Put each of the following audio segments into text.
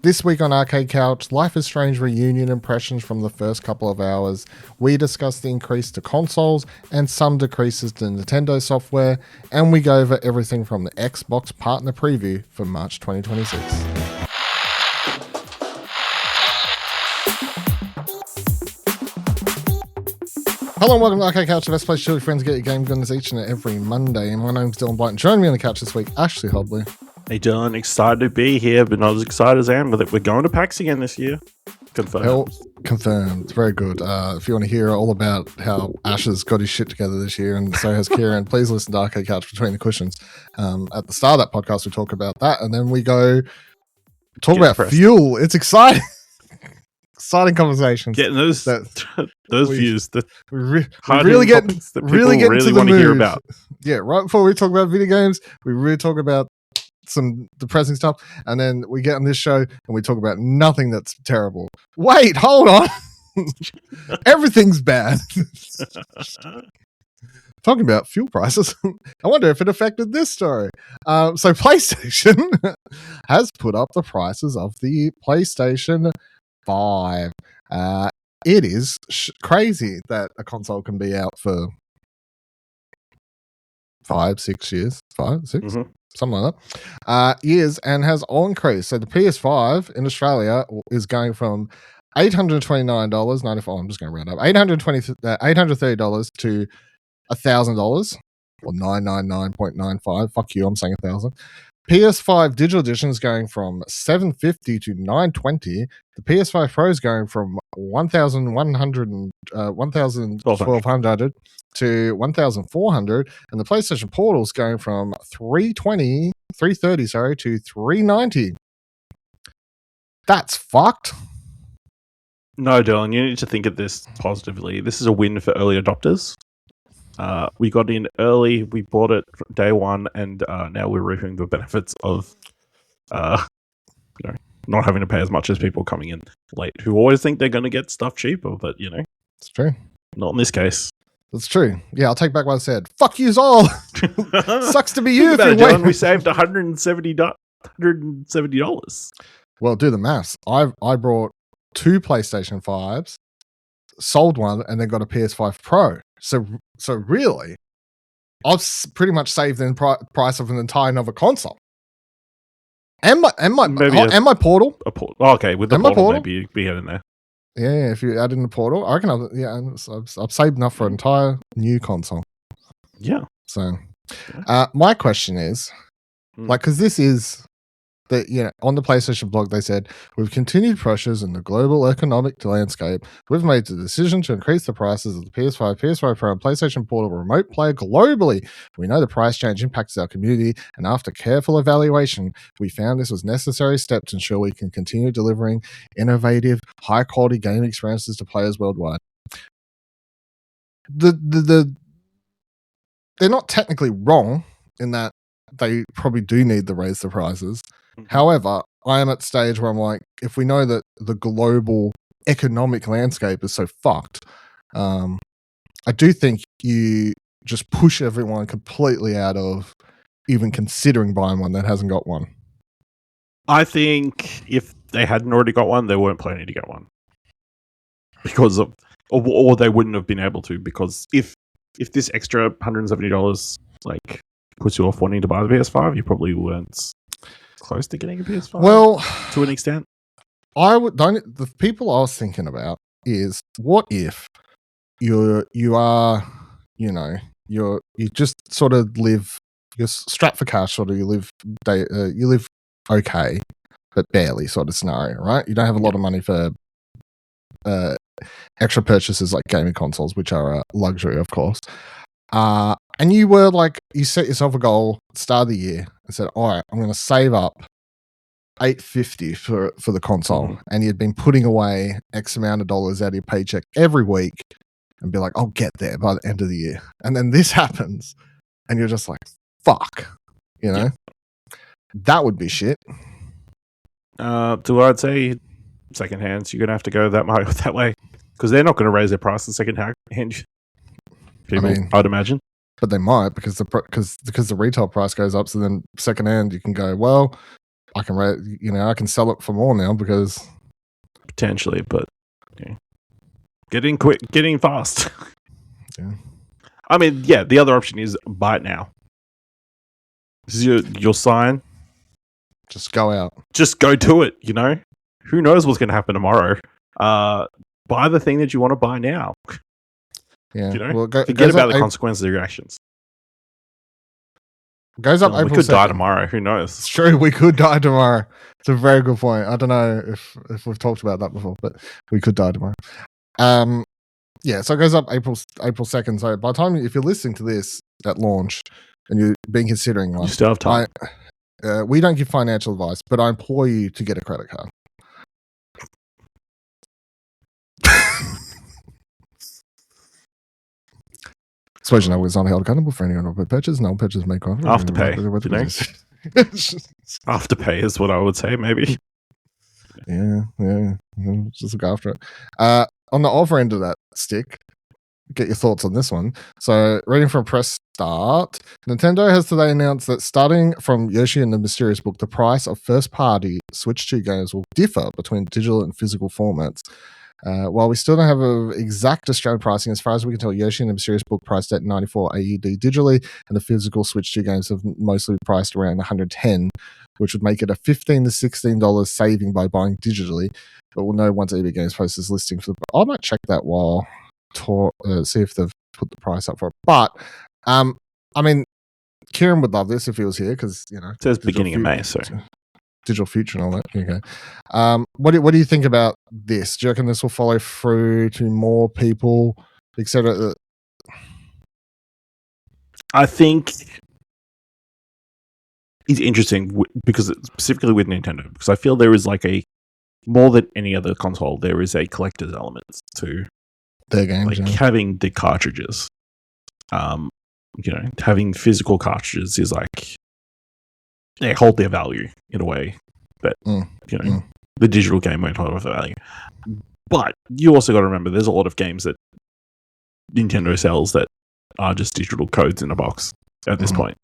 This week on Arcade Couch, Life is Strange reunion impressions from the first couple of hours. We discuss the increase to consoles and some decreases to Nintendo software, and we go over everything from the Xbox partner preview for March 2026. Hello and welcome to Arcade Couch, the best place to show your friends get your game goodness each and every Monday. And my name's Dylan Blight, and joining me on the couch this week, Ashley Hobley. Hey Dylan, excited to be here, but not as excited as I am with it. We're going to PAX again this year. Confirmed. Confirmed. Very good. If you want to hear all about how Ash has got his shit together this year, and so has Kieran, please listen to Arcade Couch Between the Cushions. At the start of that podcast, we talk about that, and then we go talk about fuel. It's exciting. Exciting conversations. Getting those views. We really get into the want to hear mood. about. Yeah, right before we talk about video games, we really talk about some depressing stuff, and then we get on this show and we talk about nothing that's terrible. Wait, hold on. Everything's bad. Talking about fuel prices, I wonder if it affected this story. So PlayStation has put up the prices of the PlayStation 5. It is crazy that a console can be out for 5-6 years. 5, 6? Mm-hmm. Something like that. Years, and has all increased. So the PS5 in Australia is going from $829.94. I'm just going to round up. $830 to $1,000 or $999.95. Fuck you, I'm saying 1,000. PS5 digital edition is going from $750 to $920. The PS5 Pro is going from $1,200 to $1,400, and the PlayStation Portal is going from $330 to $390. That's fucked. No, Dylan, you need to think of this positively. This is a win for early adopters. We got in early, we bought it day one, and now we're reaping the benefits of not having to pay as much as people coming in late who always think they're going to get stuff cheaper, but it's true. Not in this case. That's true. Yeah, I'll take back what I said. Fuck yous all. Sucks to be you. We saved $170. Well, do the maths. I brought 2 PlayStation 5s, sold one, and then got a PS5 Pro. So really, I've pretty much saved the price of an entire another console. And my portal. Okay, with the portal, maybe you'd be in there. Yeah, if you add in the portal, I reckon I've saved enough for an entire new console. Yeah. So, my question is, because this is on the PlayStation blog, they said, with continued pressures in the global economic landscape, we've made the decision to increase the prices of the PS5, PS5 Pro, and PlayStation Portal Remote Play globally. We know the price change impacts our community, and after careful evaluation, we found this was a necessary step to ensure we can continue delivering innovative, high-quality game experiences to players worldwide. They're not technically wrong in that they probably do need to raise the prices. However, I am at the stage where I'm like, if we know that the global economic landscape is so fucked, I do think you just push everyone completely out of even considering buying one that hasn't got one. I think if they hadn't already got one, they weren't planning to get one. Because of, or they wouldn't have been able to, because if this extra $170 puts you off wanting to buy the PS5, you probably weren't close to getting a PS5. Well, to an extent, the people I was thinking about is, what if you just sort of live, you're strapped for cash, sort of you live okay, but barely sort of scenario, right? You don't have a lot of money for extra purchases like gaming consoles, which are a luxury, of course. And you were you set yourself a goal at the start of the year and said, all right, I'm going to save up $850 for the console. And you'd been putting away X amount of dollars out of your paycheck every week and be like, I'll get there by the end of the year. And then this happens and you're just like, fuck, that would be shit. So I'd say second hands, you're going to have to go that way because they're not going to raise their price in second hand. People, I'd imagine. But they might because the retail price goes up. So then second hand, you can go, well, I can sell it for more now because potentially, but get in quick, get in fast. Yeah. I mean, the other option is buy it now. This is your sign. Just go out. Just go to it, Who knows what's going to happen tomorrow? Buy the thing that you want to buy now. Yeah. Well, forget about the consequences of your actions. Goes up April 2nd. We could die tomorrow. Who knows? It's true. We could die tomorrow. It's a very good point. I don't know if we've talked about that before, but we could die tomorrow. Yeah, so it goes up April 2nd. So by the time, if you're listening to this at launch and you've been considering one, you still have time. We don't give financial advice, but I implore you to get a credit card. Suppose it's not held accountable for any unlawful purchase. No purchase may come Afterpay. Afterpay is what I would say, maybe. Yeah. Just look after it. On the other end of that stick, get your thoughts on this one. So, reading from Press Start, Nintendo has today announced that starting from Yoshi and the Mysterious Book, the price of first-party Switch 2 games will differ between digital and physical formats. While we still don't have an exact Australian pricing, as far as we can tell, Yoshi and the Mysterious Book priced at 94 AUD digitally, and the physical Switch 2 games have mostly priced around 110, which would make it a $15 to $16 saving by buying digitally. But we'll know once EB Games posts this listing for I might check that while see if they've put the price up for it. But I mean, Kieran would love this if he was here because it says beginning of May, so digital future and all that. Okay. What do you think about this? Do you reckon this will follow through to more people, etc.? I think it's interesting because specifically with Nintendo, because I feel there is more than any other console, there is a collector's element to their games, having the cartridges. Having physical cartridges is they hold their value in a way that the digital game won't hold their value. But you also got to remember, there's a lot of games that Nintendo sells that are just digital codes in a box at this point,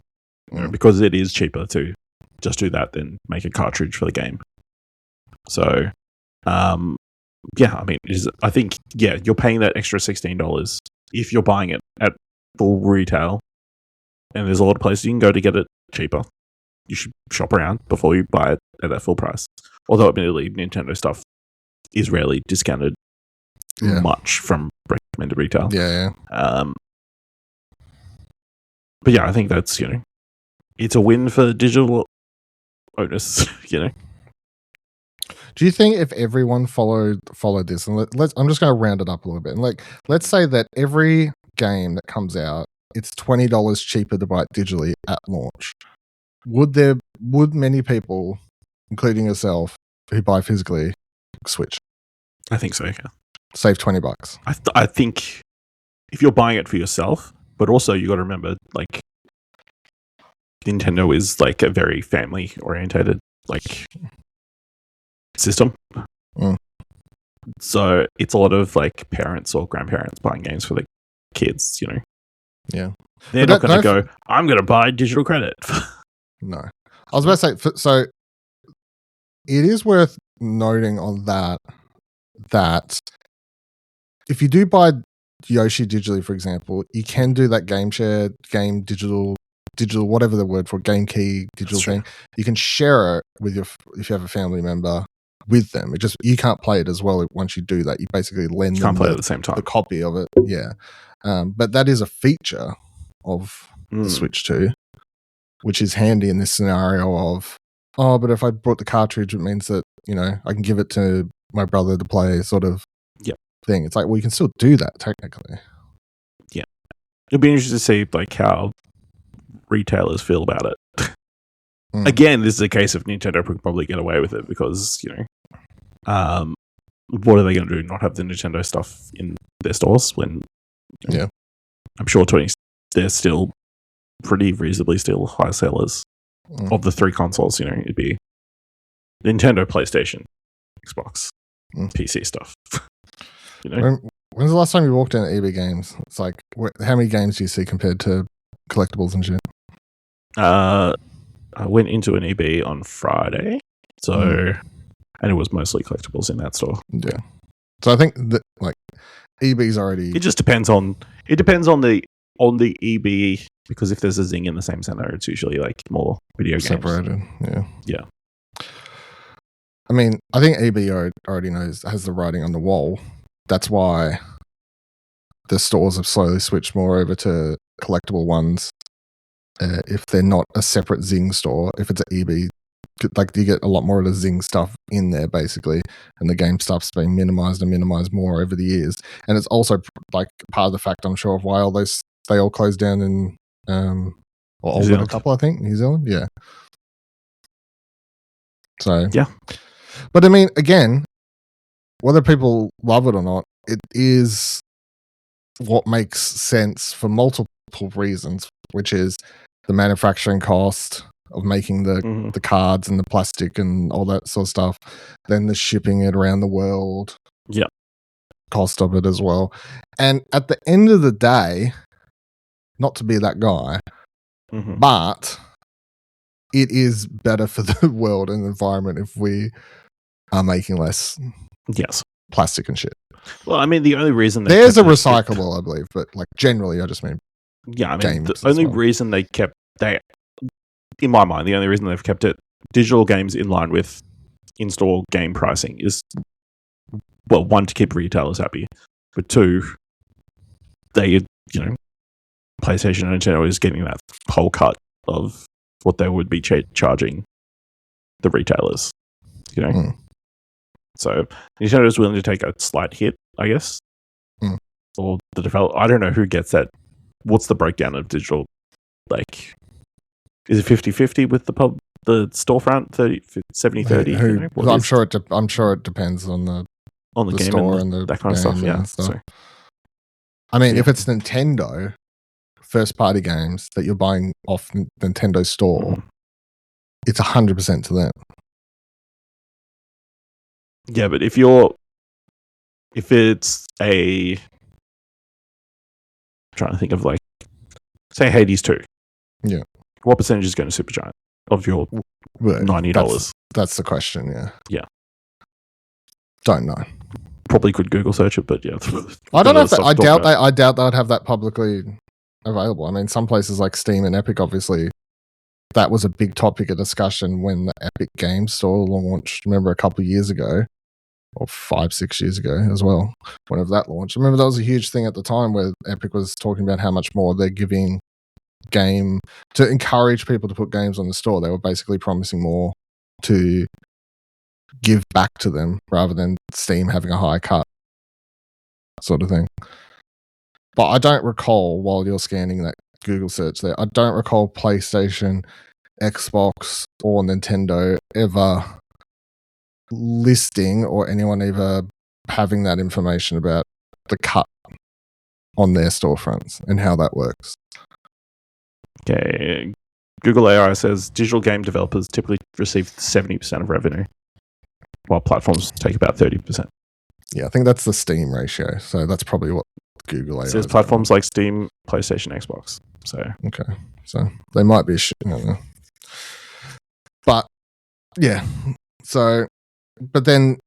because it is cheaper to just do that than make a cartridge for the game. So, I mean, I think you're paying that extra $16 if you're buying it at full retail, and there's a lot of places you can go to get it cheaper. You should shop around before you buy it at that full price. Although, admittedly, Nintendo stuff is rarely discounted much from recommended retail. Yeah. But I think that's it's a win for digital owners. Do you think if everyone followed this, and I'm just going to round it up a little bit, and let's say that every game that comes out, it's $20 cheaper to buy it digitally at launch. Would many people, including yourself, who buy physically, switch? I think so. Yeah. Save $20. I think if you're buying it for yourself, but also you got to remember, Nintendo is a very family orientated system. So it's a lot of parents or grandparents buying games for the kids. Yeah, they're not going to go, I'm going to buy digital credit. No, I was about to say, so it is worth noting on that if you do buy Yoshi digitally, for example, you can do that game share, game digital, whatever the word for game key digital thing. You can share it with if you have a family member with them. You can't play it as well once you do that. You basically lend them play it at the same time. The copy of it. Yeah, but that is a feature of the Switch 2. Which is handy in this scenario of, but if I brought the cartridge, it means that, I can give it to my brother to play sort of thing. It's you can still do that technically. Yeah. It'll be interesting to see how retailers feel about it. Again, this is a case of Nintendo could probably get away with it because, what are they going to do? Not have the Nintendo stuff in their stores when, I'm sure they're still pretty reasonably still high sellers of the three consoles. It'd be Nintendo, PlayStation, Xbox, PC stuff. When's the last time you walked in at EB Games? It's how many games do you see compared to collectibles and shit? I went into an EB on Friday. So, and it was mostly collectibles in that store. Yeah. So I think that like EB's already. It just depends on. It depends on the EB, because if there's a Zing in the same center, it's usually like more video games. Separated. Yeah. Yeah. I mean, I think EB already has the writing on the wall. That's why the stores have slowly switched more over to collectible ones. If they're not a separate Zing store, if it's an EB, like you get a lot more of the Zing stuff in there basically, and the game stuff's been minimized more over the years. And it's also like part of the fact, I'm sure, of why they all closed down in or all but a couple, I think, New Zealand. Yeah. So yeah. But I mean, again, whether people love it or not, it is what makes sense for multiple reasons, which is the manufacturing cost of making the cards and the plastic and all that sort of stuff, then the shipping it around the world, cost of it as well. And at the end of the day, not to be that guy, but it is better for the world and the environment if we are making less plastic and shit. Well, I mean, the only reason there's a recyclable, I believe, but like generally, I just mean the only reason in my mind, the only reason they've kept it digital games in line with in-store game pricing is, well, one, to keep retailers happy, but two, PlayStation and Nintendo is getting that whole cut of what they would be charging the retailers, So Nintendo is willing to take a slight hit, I guess, or the developer. I don't know who gets that. What's the breakdown of digital? Like, is it 50-50 with the storefront, 70-30? I'm sure it depends on the game store and the that kind of stuff. Yeah. So, I mean, if it's Nintendo first party games that you're buying off Nintendo store, it's 100% to them. Yeah, but if it's I'm trying to think of, like, say Hades 2. Yeah. What percentage is going to Supergiant of your $90? That's the question, yeah. Yeah. Don't know. Probably could Google search it, but yeah. I don't know if I doubt they'd have that publicly available. I mean, some places like Steam and Epic, obviously, that was a big topic of discussion when the Epic Games Store launched, remember, a couple of years ago, or 5-6 years ago as well, whenever that launched. I remember that was a huge thing at the time where Epic was talking about how much more they're giving game to encourage people to put games on the store. They were basically promising more to give back to them rather than Steam having a high cut sort of thing. But I don't recall, while you're scanning that Google search there, I don't recall PlayStation, Xbox, or Nintendo ever listing or anyone ever having that information about the cut on their storefronts and how that works. Okay. Google AI says digital game developers typically receive 70% of revenue, while platforms take about 30%. Yeah, I think that's the Steam ratio. So that's probably what Google AI says. Platforms like Steam, PlayStation, Xbox. So okay, so they might be I don't know. But yeah, so but then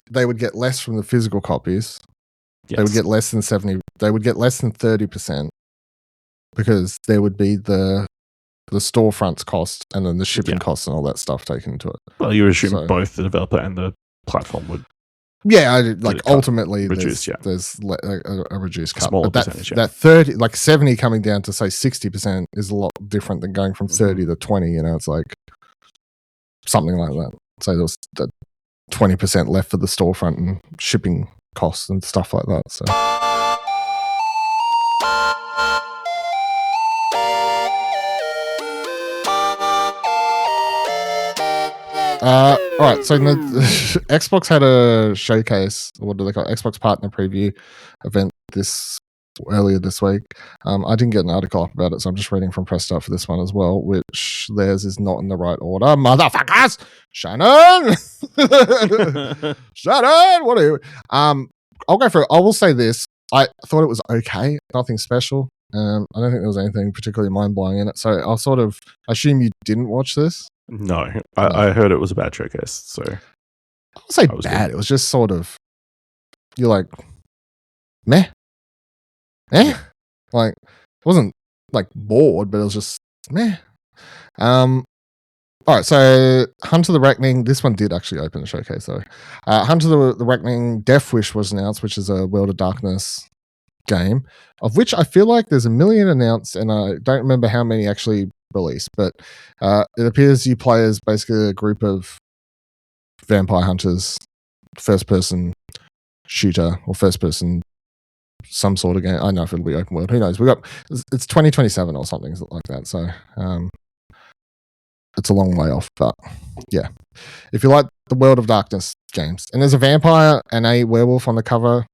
they would get less from the physical copies. Yes. They would get less than 70. They would get less than 30% because there would be the storefronts cost and then the shipping costs and all that stuff taken into it. Well, you assume both the developer and the platform would. Yeah, ultimately reduce, there's a reduced cut. Smaller but percentage, that 30, like 70 coming down to say 60% is a lot different than going from 30 to 20. It's like something like that. So there was that 20% left for the storefront and shipping costs and stuff like that. So. All right, so Xbox had a showcase, what do they call it? Xbox Partner Preview event earlier this week. I didn't get an article up about it, so I'm just reading from Press Start for this one as well, which theirs is not in the right order. Motherfuckers! Shannon! Shannon! What are you? I'll go for it. I will say this. I thought it was okay. Nothing special. I don't think there was anything particularly mind-blowing in it, so I'll sort of assume you didn't watch this. No, I heard it was a bad showcase. So I would say was bad. good. It was just sort of, you're like, meh. Like, it wasn't like bored, but it was just meh. All right, so Hunter the Reckoning. This one did actually open the showcase, though. Hunter the Reckoning Death Wish was announced, which is a World of Darkness game, of which I feel like there's a million announced, and I don't remember how many actually released. But it appears you play as basically a group of vampire hunters, first-person shooter or first-person some sort of game. I don't know if it'll be open world. Who knows? It's 2027 or something like that. So it's a long way off, but yeah. If you like the World of Darkness games, and there's a vampire and a werewolf on the cover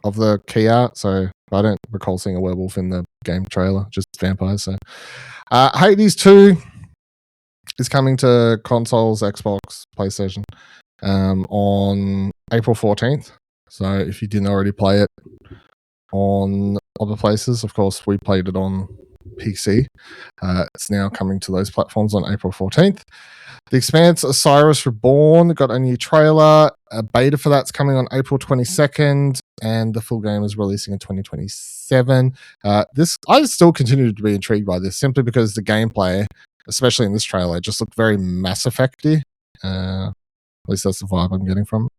of the key art, so I don't recall seeing a werewolf in the game trailer, just vampires. So Hades 2 is coming to consoles, Xbox, PlayStation on April 14th. So if you didn't already play it on other places, of course, we played it on PC. It's now coming to those platforms on April 14th. The Expanse Osiris Reborn got a new trailer. A beta for that's coming on April 22nd, and the full game is releasing in 2027. I still continue to be intrigued by this simply because the gameplay, especially in this trailer, just looked very Mass Effect-y. At least that's the vibe I'm getting from it.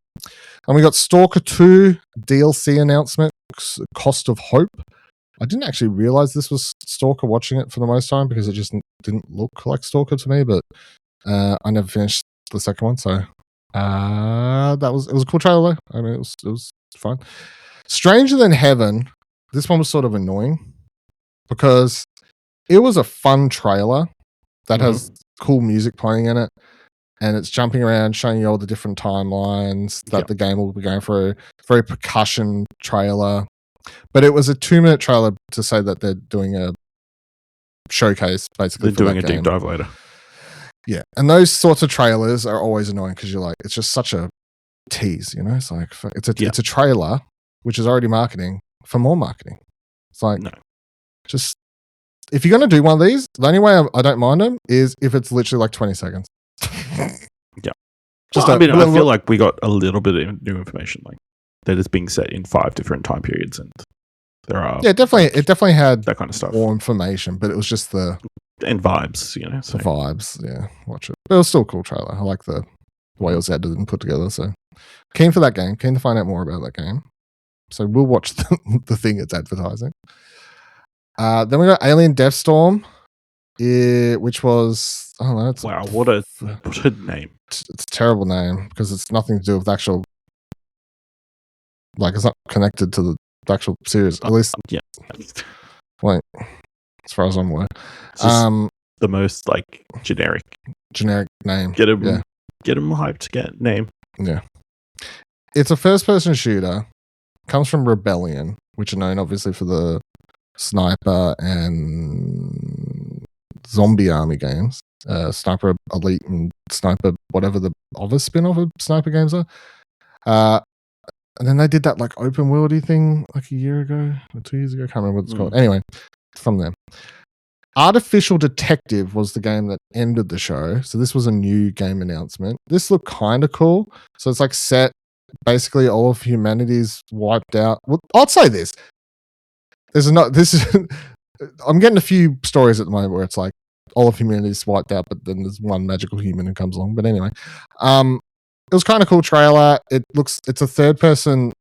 And we got Stalker 2 DLC announcement, Cost of Hope. I didn't actually realize this was Stalker watching it for the most time because it just didn't look like Stalker to me, but I never finished the second one, so it was a cool trailer. I mean, it was fun. Stranger Than Heaven. This one was sort of annoying because it was a fun trailer that has cool music playing in it, and it's jumping around, showing you all the different timelines that the game will be going through. Very percussion trailer, but it was a 2-minute trailer to say that they're doing a showcase. Basically, they're doing a deep dive later. Yeah, and those sorts of trailers are always annoying because you're like, it's just such a tease, you know? It's like, it's a trailer, which is already marketing for more marketing. It's like, just, if you're going to do one of these, the only way I don't mind them is if it's literally like 20 seconds. I feel like we got a little bit of new information, like that is being set in 5 different time periods, and there are it definitely had that kind of stuff, more information, but it was just and vibes, you know. So. The vibes, yeah. Watch it. But it was still a cool trailer. I like the way it was edited and put together. So keen for that game. Keen to find out more about that game. So we'll watch the thing it's advertising. Then we got Alien Deathstorm, which was, I don't know. Wow, what a name. It's a terrible name because it's nothing to do with the actual, like, it's not connected to the actual series. At least, like, as far as I'm aware. The most, like, generic name. Get him hyped, get name. Yeah. It's a first-person shooter. Comes from Rebellion, which are known, obviously, for the Sniper and Zombie Army games. Sniper Elite and Sniper, whatever the other spin-off of Sniper games are. And then they did that, like, open worldy thing, like, a year ago or 2 years ago. I can't remember what it's called. Anyway, from them. Artificial Detective was the game that ended the show. So this was a new game announcement. This looked kind of cool. So it's like set, basically all of humanity's wiped out. Well, I'll say this. I'm getting a few stories at the moment where it's like all of humanity's wiped out, but then there's one magical human who comes along. But anyway, it was kind of cool trailer. It's a third-person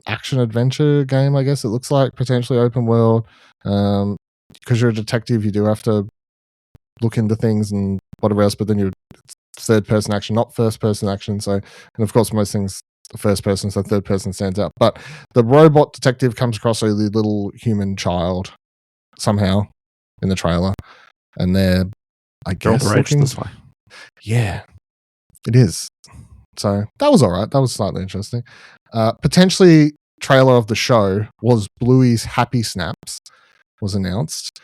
action adventure game, I guess it looks like, potentially open world. Because you're a detective, you do have to look into things and whatever else, but then you're third person action, not first person action. So, and of course, most things first person, so third person stands out. But the robot detective comes across a little human child somehow in the trailer, and they're, I guess, looking. Yeah, it is. So that was all right. That was slightly interesting. Potentially, trailer of the show was Bluey's Happy Snaps. Was announced.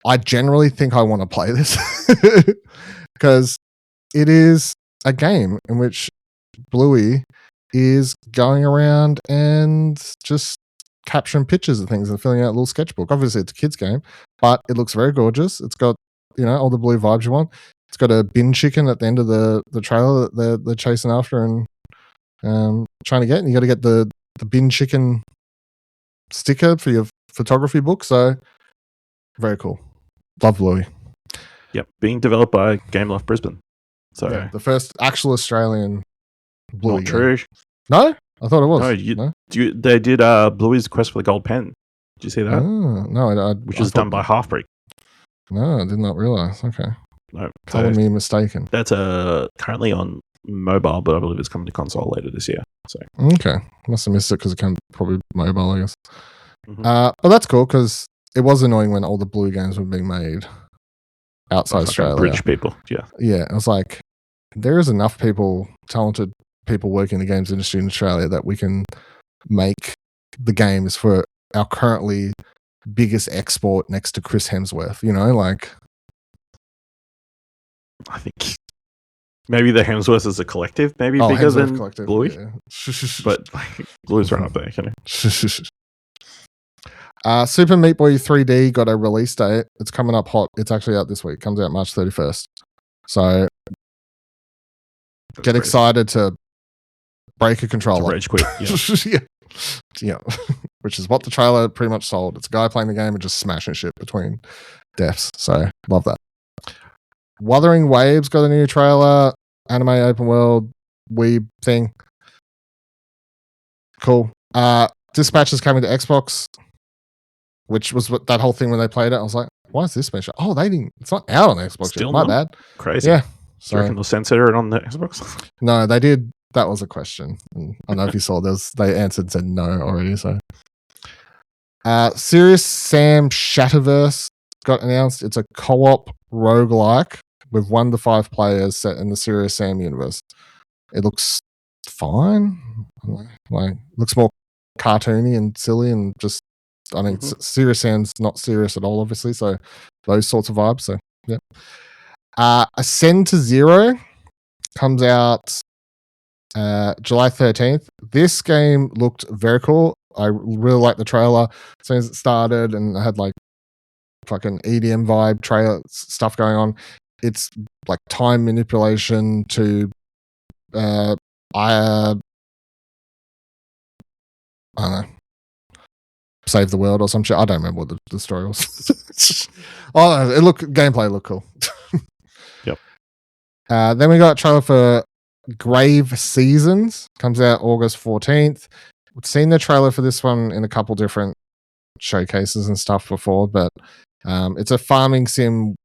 I generally think I want to play this because it is a game in which Bluey is going around and just capturing pictures of things and filling out a little sketchbook. Obviously, it's a kid's game, but it looks very gorgeous. It's got all the blue vibes you want. It's got a bin chicken at the end of the trailer that they're chasing after and trying to get. And you got to get the bin chicken sticker for your photography book. So very cool. Love Bluey. Yep, being developed by Game Loft Brisbane. So yeah, the first actual Australian Bluey. Not true. No, I thought it was. No, they did Bluey's Quest for the Gold Pen. Did you see that? No, which was done by Halfbreak. No, I did not realize. Okay. No, telling me mistaken. That's currently on mobile, but I believe it's coming to console later this year. So okay, must have missed it because it can probably mobile, I guess. Mm-hmm. But that's cool because it was annoying when all the Blue games were being made outside Australia. British people, yeah. I was like, there is enough talented people working in the games industry in Australia that we can make the games for our currently biggest export next to Chris Hemsworth. I think maybe the Hemsworth as a collective, maybe bigger than Bluey. Yeah. But Bluey's right up there, Super Meat Boy 3D got a release date. It's coming up hot. It's actually out this week. It comes out March 31st. So get excited to break a controller. To rage quit. Yeah. Yeah. Which is what the trailer pretty much sold. It's a guy playing the game and just smashing shit between deaths. So love that. Wuthering Waves got a new trailer. Anime open world weeb thing. Cool. Dispatch is coming to Xbox, which was that whole thing when they played it. I was like, why is this special? Oh, it's not out on Xbox Still yet. My bad. Crazy. Yeah. So you reckon they'll censor it on the Xbox? No, they did. That was a question. And I don't know if you saw they answered and said no already. So Serious Sam Shatterverse got announced. It's a co-op roguelike with 1 to 5 players set in the Serious Sam universe. It looks fine. Looks more cartoony and silly and just Serious Sam's not serious at all, obviously. So those sorts of vibes. So yeah. Ascend to Zero comes out July 13th. This game looked very cool. I really liked the trailer as soon as it started, and I had fucking EDM vibe trailer stuff going on. It's like time manipulation to I don't know, save the world or some shit. I don't remember what the story was. Gameplay looked cool. Yep. Then we got a trailer for Grave Seasons. Comes out August 14th. We've seen the trailer for this one in a couple different showcases and stuff before, but it's a farming sim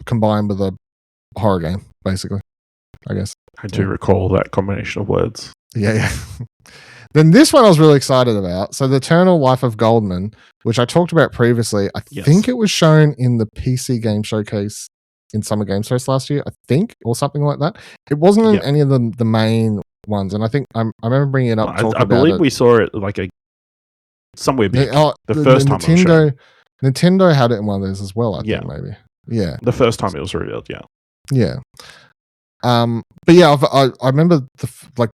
combined with a horror game, basically, I guess. I do recall that combination of words. Yeah. Then this one I was really excited about. So the Eternal Life of Goldman, which I talked about previously, I think it was shown in the PC game showcase in Summer Games Fest last year, I think, or something like that. It wasn't in any of the main ones, and I think I remember bringing it up. I believe we saw it somewhere big. The first time Nintendo had it in one of those as well, I think, maybe. Yeah. The first time it was revealed, Yeah. But yeah, I remember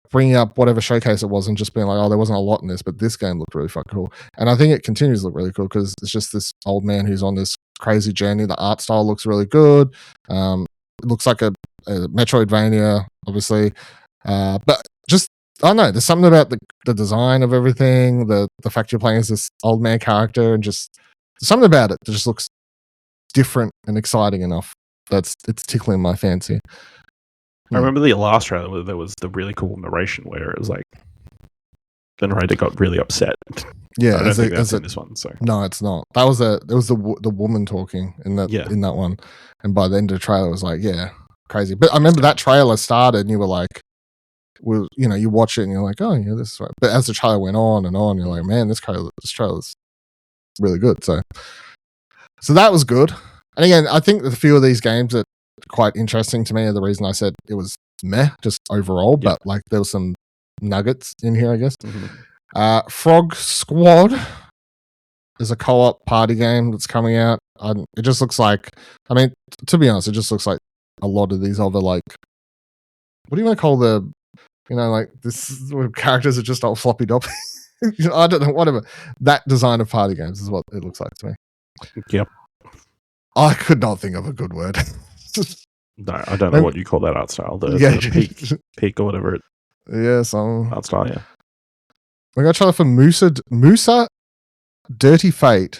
bringing up whatever showcase it was and just being like, oh, there wasn't a lot in this, but this game looked really fucking cool. And I think it continues to look really cool because it's just this old man who's on this crazy journey. The art style looks really good. It looks like a Metroidvania, obviously. But just, I don't know, there's something about the design of everything, the fact you're playing as this old man character, and just something about it that just looks different and exciting enough. It's tickling my fancy. I remember the last trailer where there was the really cool narration where it was like the narrator got really upset. Yeah, I don't think that's in this one. So no, it's not. It was the woman talking in that one, and by the end of the trailer, it was like, yeah, crazy. But I remember that trailer started, and you were like, you watch it, and you're like, oh yeah, this is right. But as the trailer went on and on, you're like, man, this trailer's really good. So that was good. And again, I think a few of these games that quite interesting to me. The reason I said it was meh, just overall, but there was some nuggets in here, I guess. Mm-hmm. Frog Squad is a co-op party game that's coming out. It just looks like, to be honest, it just looks like a lot of these other what do you want to call this where characters are just all floppy dop. I don't know, whatever. That design of party games is what it looks like to me. Yep. I could not think of a good word. No, I don't know what you call that art style. The peak or whatever. Art style, yeah. We got a trailer for Musa Dirty Fate,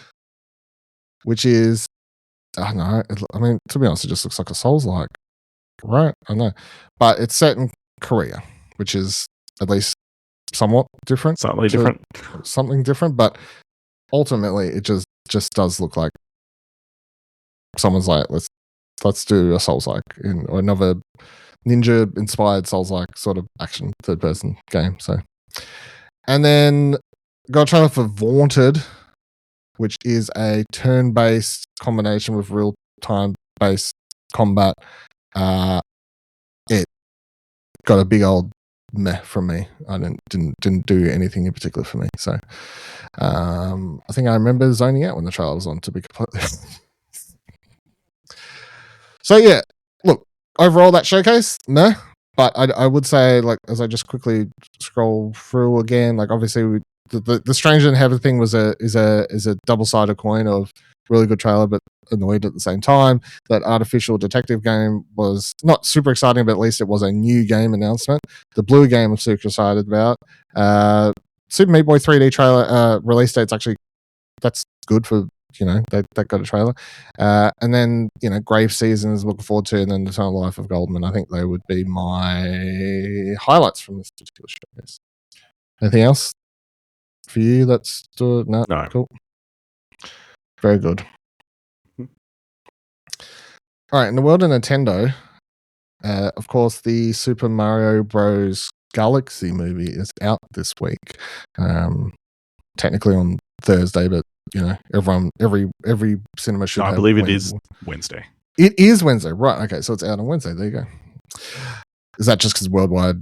which is, I don't know. I mean, to be honest, it just looks like a Souls-like, right? I know, but it's set in Korea, which is at least somewhat different, something different. But ultimately, it just does look like someone's like, let's do a Souls-like or another ninja-inspired Souls-like sort of action third-person game. So, and then got a trailer for Vaunted, which is a turn-based combination with real-time based combat. It got a big old meh from me. I didn't do anything in particular for me. So I think I remember zoning out when the trailer was on, to be completely So yeah, look, overall that showcase, no. But I would say, like, as I just quickly scroll through again, like obviously the Stranger in Heaven thing is a double-sided coin of really good trailer but annoyed at the same time. That artificial detective game was not super exciting, but at least it was a new game announcement. The Blue game I'm super excited about. Super Meat Boy 3D trailer release date's actually, that's good for, they got a trailer. And then, Grave Seasons, looking forward to, and then The Eternal Life of Goldman. I think they would be my highlights from this particular showcase. Anything else for you that's no? Cool. Very good. All right, in the world of Nintendo, of course, the Super Mario Bros. Galaxy movie is out this week. Technically on Thursday, but every cinema should have. I believe it is Wednesday. It is Wednesday, right? Okay, so it's out on Wednesday. There you go. Is that just because worldwide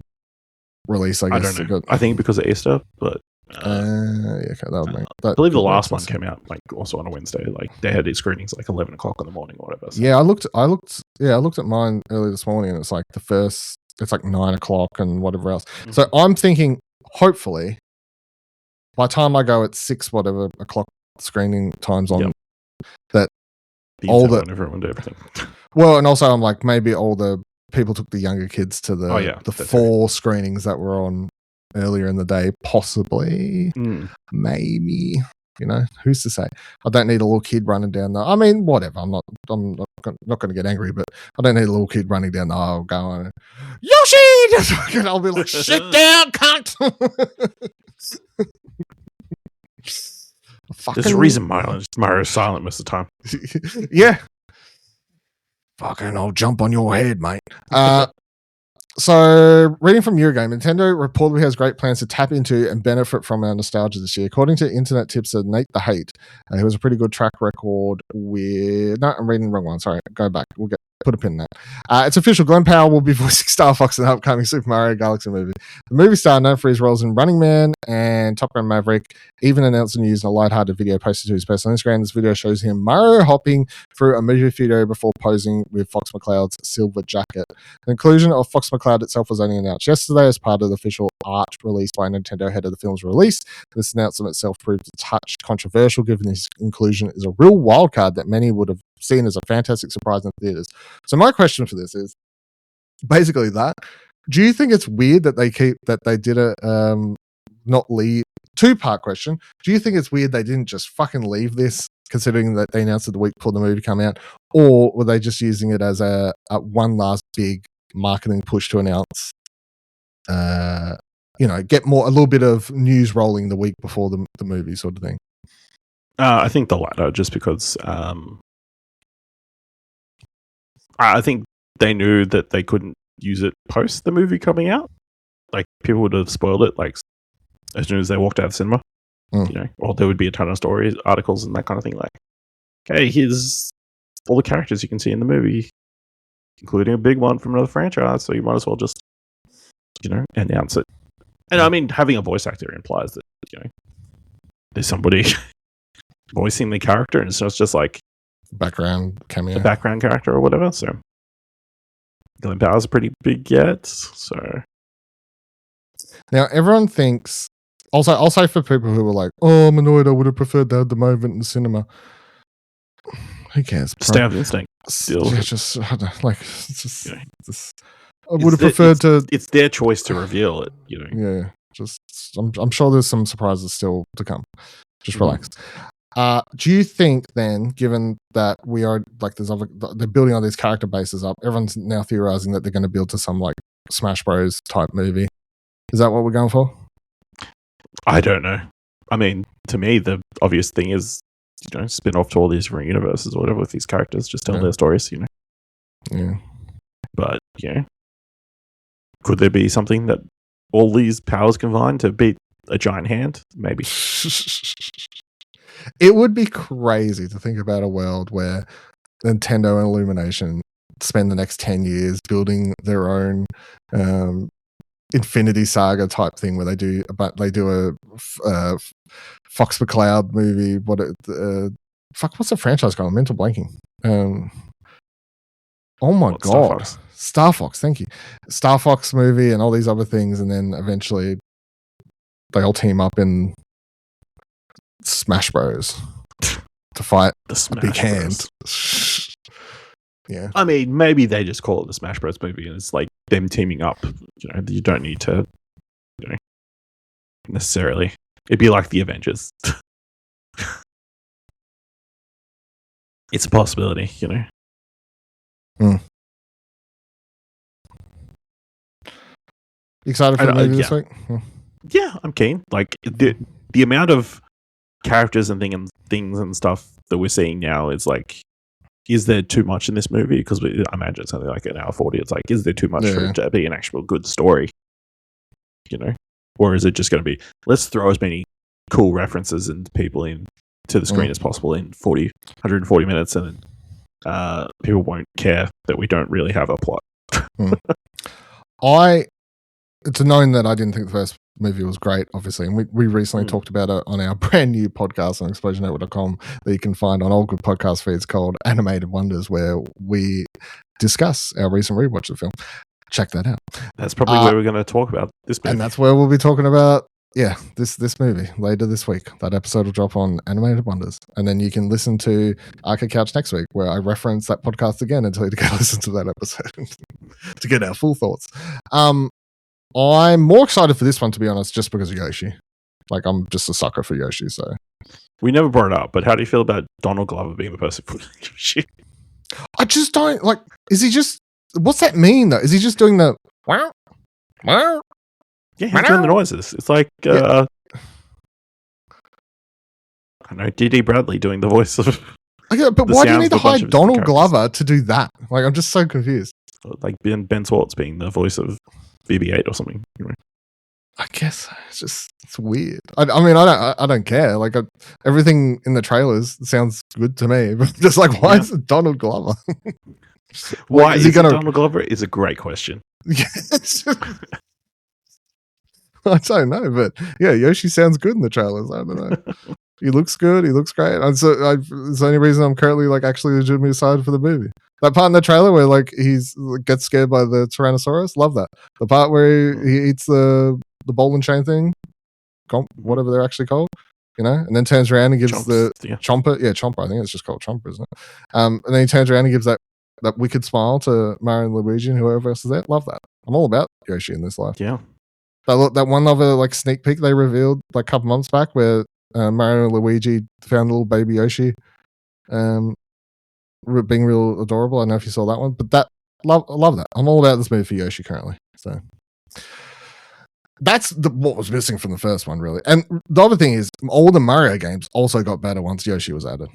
release? I guess. I don't know. I think because of Easter, but okay, that would make. I believe the last one came out also on a Wednesday. Like they had its screenings 11 o'clock in the morning or whatever. So. Yeah, I looked at mine earlier this morning, and it's like the first. It's like 9 o'clock and whatever else. Mm-hmm. So I'm thinking, hopefully, by the time I go at 6 whatever o'clock screening times on, that all the everyone do everything. Well, and also I'm like, maybe all the people took the younger kids to the 4 screenings that were on earlier in the day, possibly, maybe. Who's to say? I don't need a little kid running down the. I mean, whatever. I'm not going to get angry, but I don't need a little kid running down the aisle going, Yoshi! And I'll be like, sit down, cunt. There's a reason Mario's silent most of the time. Yeah. Fucking, I'll jump on your head, mate. So, reading from Eurogame, Nintendo reportedly has great plans to tap into and benefit from our nostalgia this year. According to internet tipster Nate the Hate, who has a pretty good track record with... No, I'm reading the wrong one. Sorry, go back. We'll put a pin in that. It's official. Glenn Powell will be voicing StarFox in the upcoming Super Mario Galaxy movie. The movie star, known for his roles in Running Man and Top Gun Maverick, even announced the news in a lighthearted video posted to his personal Instagram. This video shows him Mario hopping through a movie theater before posing with Fox McCloud's silver jacket. The inclusion of Fox McCloud itself was only announced yesterday as part of the official art released by Nintendo ahead of the film's release. This announcement itself proved a touch controversial, given his inclusion is a real wildcard that many would have seen as a fantastic surprise in theaters. So my question for this is basically that. Do you think it's weird that they did a not leave? 2-part question. Do you think it's weird they didn't just fucking leave this, considering that they announced it the week before the movie came out, or were they just using it as a one last big marketing push to announce, get a little bit of news rolling the week before the movie, sort of thing? I think the latter, just because I think they knew that they couldn't use it post the movie coming out. Like, people would have spoiled it, like, as soon as they walked out of the cinema, or there would be a ton of stories, articles, and that kind of thing. Like, hey, here's all the characters you can see in the movie, including a big one from another franchise. So you might as well just, announce it. And I mean, having a voice actor implies that, there's somebody voicing the character, and so it's just like background cameo, a background character or whatever. So Glenn Powell's a pretty big get. So now everyone thinks. Also, I'll say for people who were like, "Oh, I'm annoyed. I would have preferred to have the moment in the cinema." Who cares? Stay with instinct. Still, Yeah, just I don't, like just, you know, just I would have preferred to. It's their choice to reveal it. Yeah, just I'm sure there's some surprises still to come. Just relax. Do you think then, given that we are like they're building all these character bases up, everyone's now theorizing that they're going to build to some like Smash Bros type movie? Is that what we're going for? I don't know. I mean, to me, the obvious thing is, spin off to all these different universes or whatever with these characters, just tell their stories, Yeah. But, could there be something that all these powers combine to beat a giant hand? Maybe. It would be crazy to think about a world where Nintendo and Illumination spend the next 10 years building their own Infinity Saga type thing where they do a Fox McLoud movie. What's the franchise called? Mental blanking. Oh my god, StarFox. Thank you. StarFox movie and all these other things, and then eventually they all team up in Smash Bros to fight a big hand. Yeah. I mean, maybe they just call it the Smash Bros movie and it's like them teaming up. You don't need to, necessarily. It'd be like the Avengers. It's a possibility, Excited for the movie this week? Yeah, I'm keen. Like the amount of characters and things and stuff that we're seeing now is like, is there too much in this movie? Because I imagine something like an hour 40. It's like, is there too much for it to be an actual good story? Or is it just going to be, let's throw as many cool references and people in to the screen as possible in 140 minutes, and people won't care that we don't really have a plot. It's known that I didn't think the first movie was great, obviously, and we recently talked about it on our brand new podcast on ExplosionNetwork.com that you can find on all good podcast feeds called Animated Wonders, where we discuss our recent rewatch of the film. Check that out. That's probably where we're going to talk about this movie. And that's where we'll be talking about, this movie later this week. That episode will drop on Animated Wonders. And then you can listen to Arcade Couch next week, where I reference that podcast again and tell you to go listen to that episode to get our full thoughts. I'm more excited for this one, to be honest, just because of Yoshi. Like, I'm just a sucker for Yoshi, so. We never brought it up, but how do you feel about Donald Glover being the person for Yoshi? I just don't, is he just, what's that mean, though? Is he just doing the, wow? Yeah, he's doing the noises. It's like, I know, D.D. Bradley doing the voice of... Okay, but why do you need to hire Donald Glover to do that? Like, I'm just so confused. Like Ben Swartz being the voice of BB-8 or something. I guess it's weird. I mean, I don't care. Like, everything in the trailers sounds good to me. But just like, why is it Donald Glover? Why is he going to Donald Glover? Is a great question. I don't know, but yeah, Yoshi sounds good in the trailers. I don't know. He looks good. He looks great. And so it's the only reason I'm currently actually legitimately excited for the movie. That part in the trailer where he's gets scared by the Tyrannosaurus, love that. The part where he eats the ball and chain thing, whatever they're actually called, and then turns around and gives Chomper. Yeah, Chomper. I think it's just called Chomper, isn't it? And then he turns around and gives that wicked smile to Mario and Luigi and whoever else is there. Love that. I'm all about Yoshi in this life. Yeah. That one other sneak peek they revealed a couple months back where Mario and Luigi found little baby Yoshi being real adorable. I don't know if you saw that one, but love that. I'm all about this movie for Yoshi currently. So that's what was missing from the first one, really. And the other thing is, all the Mario games also got better once Yoshi was added.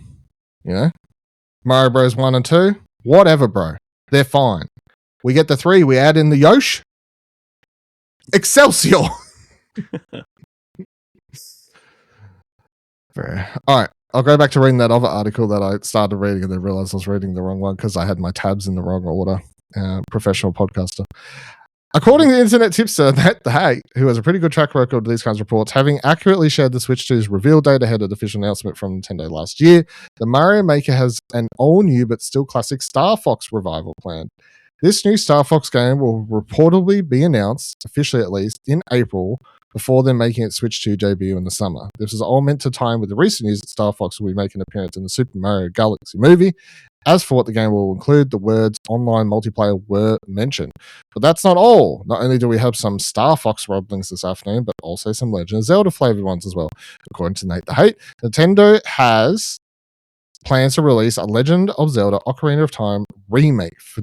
Mario Bros 1 and 2, whatever, bro. They're fine. We get the 3, we add in the Yosh. Excelsior! All right, I'll go back to reading that other article that I started reading and then realized I was reading the wrong one because I had my tabs in the wrong order. Professional podcaster. According to the internet tipster, who has a pretty good track record of these kinds of reports, having accurately shared the Switch 2's reveal date ahead of the official announcement from Nintendo last year, the Mario Maker has an all-new but still classic Star Fox revival planned. This new Star Fox game will reportedly be announced, officially at least, in April, before then making its Switch 2 debut in the summer. This is all meant to time with the recent news that StarFox will be making an appearance in the Super Mario Galaxy movie. As for what the game will include, the words online multiplayer were mentioned. But that's not all. Not only do we have some StarFox rumblings this afternoon, but also some Legend of Zelda flavored ones as well. According to Nate the Hate, Nintendo has plans to release a Legend of Zelda Ocarina of Time remake for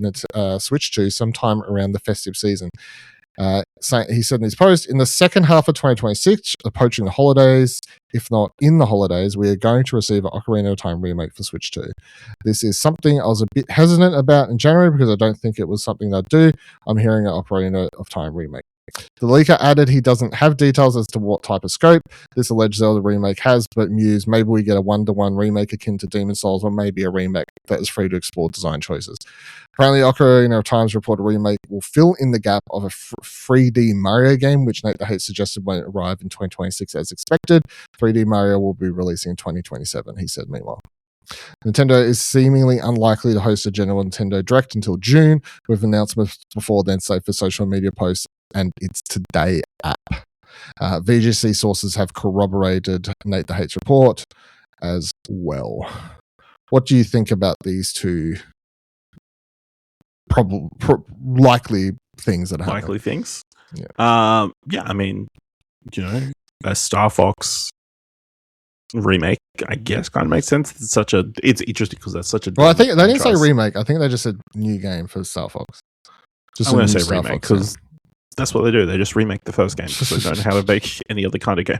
Switch 2 sometime around the festive season. He said in his post, in the second half of 2026, approaching the holidays, if not in the holidays, we are going to receive an Ocarina of Time remake for Switch 2. This is something I was a bit hesitant about in January because I don't think it was something they'd do. I'm hearing an Ocarina of Time remake. The leaker added he doesn't have details as to what type of scope this alleged Zelda remake has, but mused maybe we get a one-to-one remake akin to Demon's Souls, or maybe a remake that is free to explore design choices. Apparently, Ocarina of Time's reported remake will fill in the gap of a 3D Mario game, which Nate the Hate suggested won't arrive in 2026 as expected. 3D Mario will be releasing in 2027, he said meanwhile. Nintendo is seemingly unlikely to host a general Nintendo Direct until June, with announcements before then, save for social media posts and its Today app. VGC sources have corroborated Nate the Hate's report as well. What do you think about these two likely things that happen? Likely things? Yeah. I mean, a Star Fox remake, I guess, kind of makes sense. It's interesting because that's such a. Well, I think they didn't say remake. I think they just said new game for Star Fox. I'm going to say remake because that's what they do. They just remake the first game because they don't know how to make any other kind of game.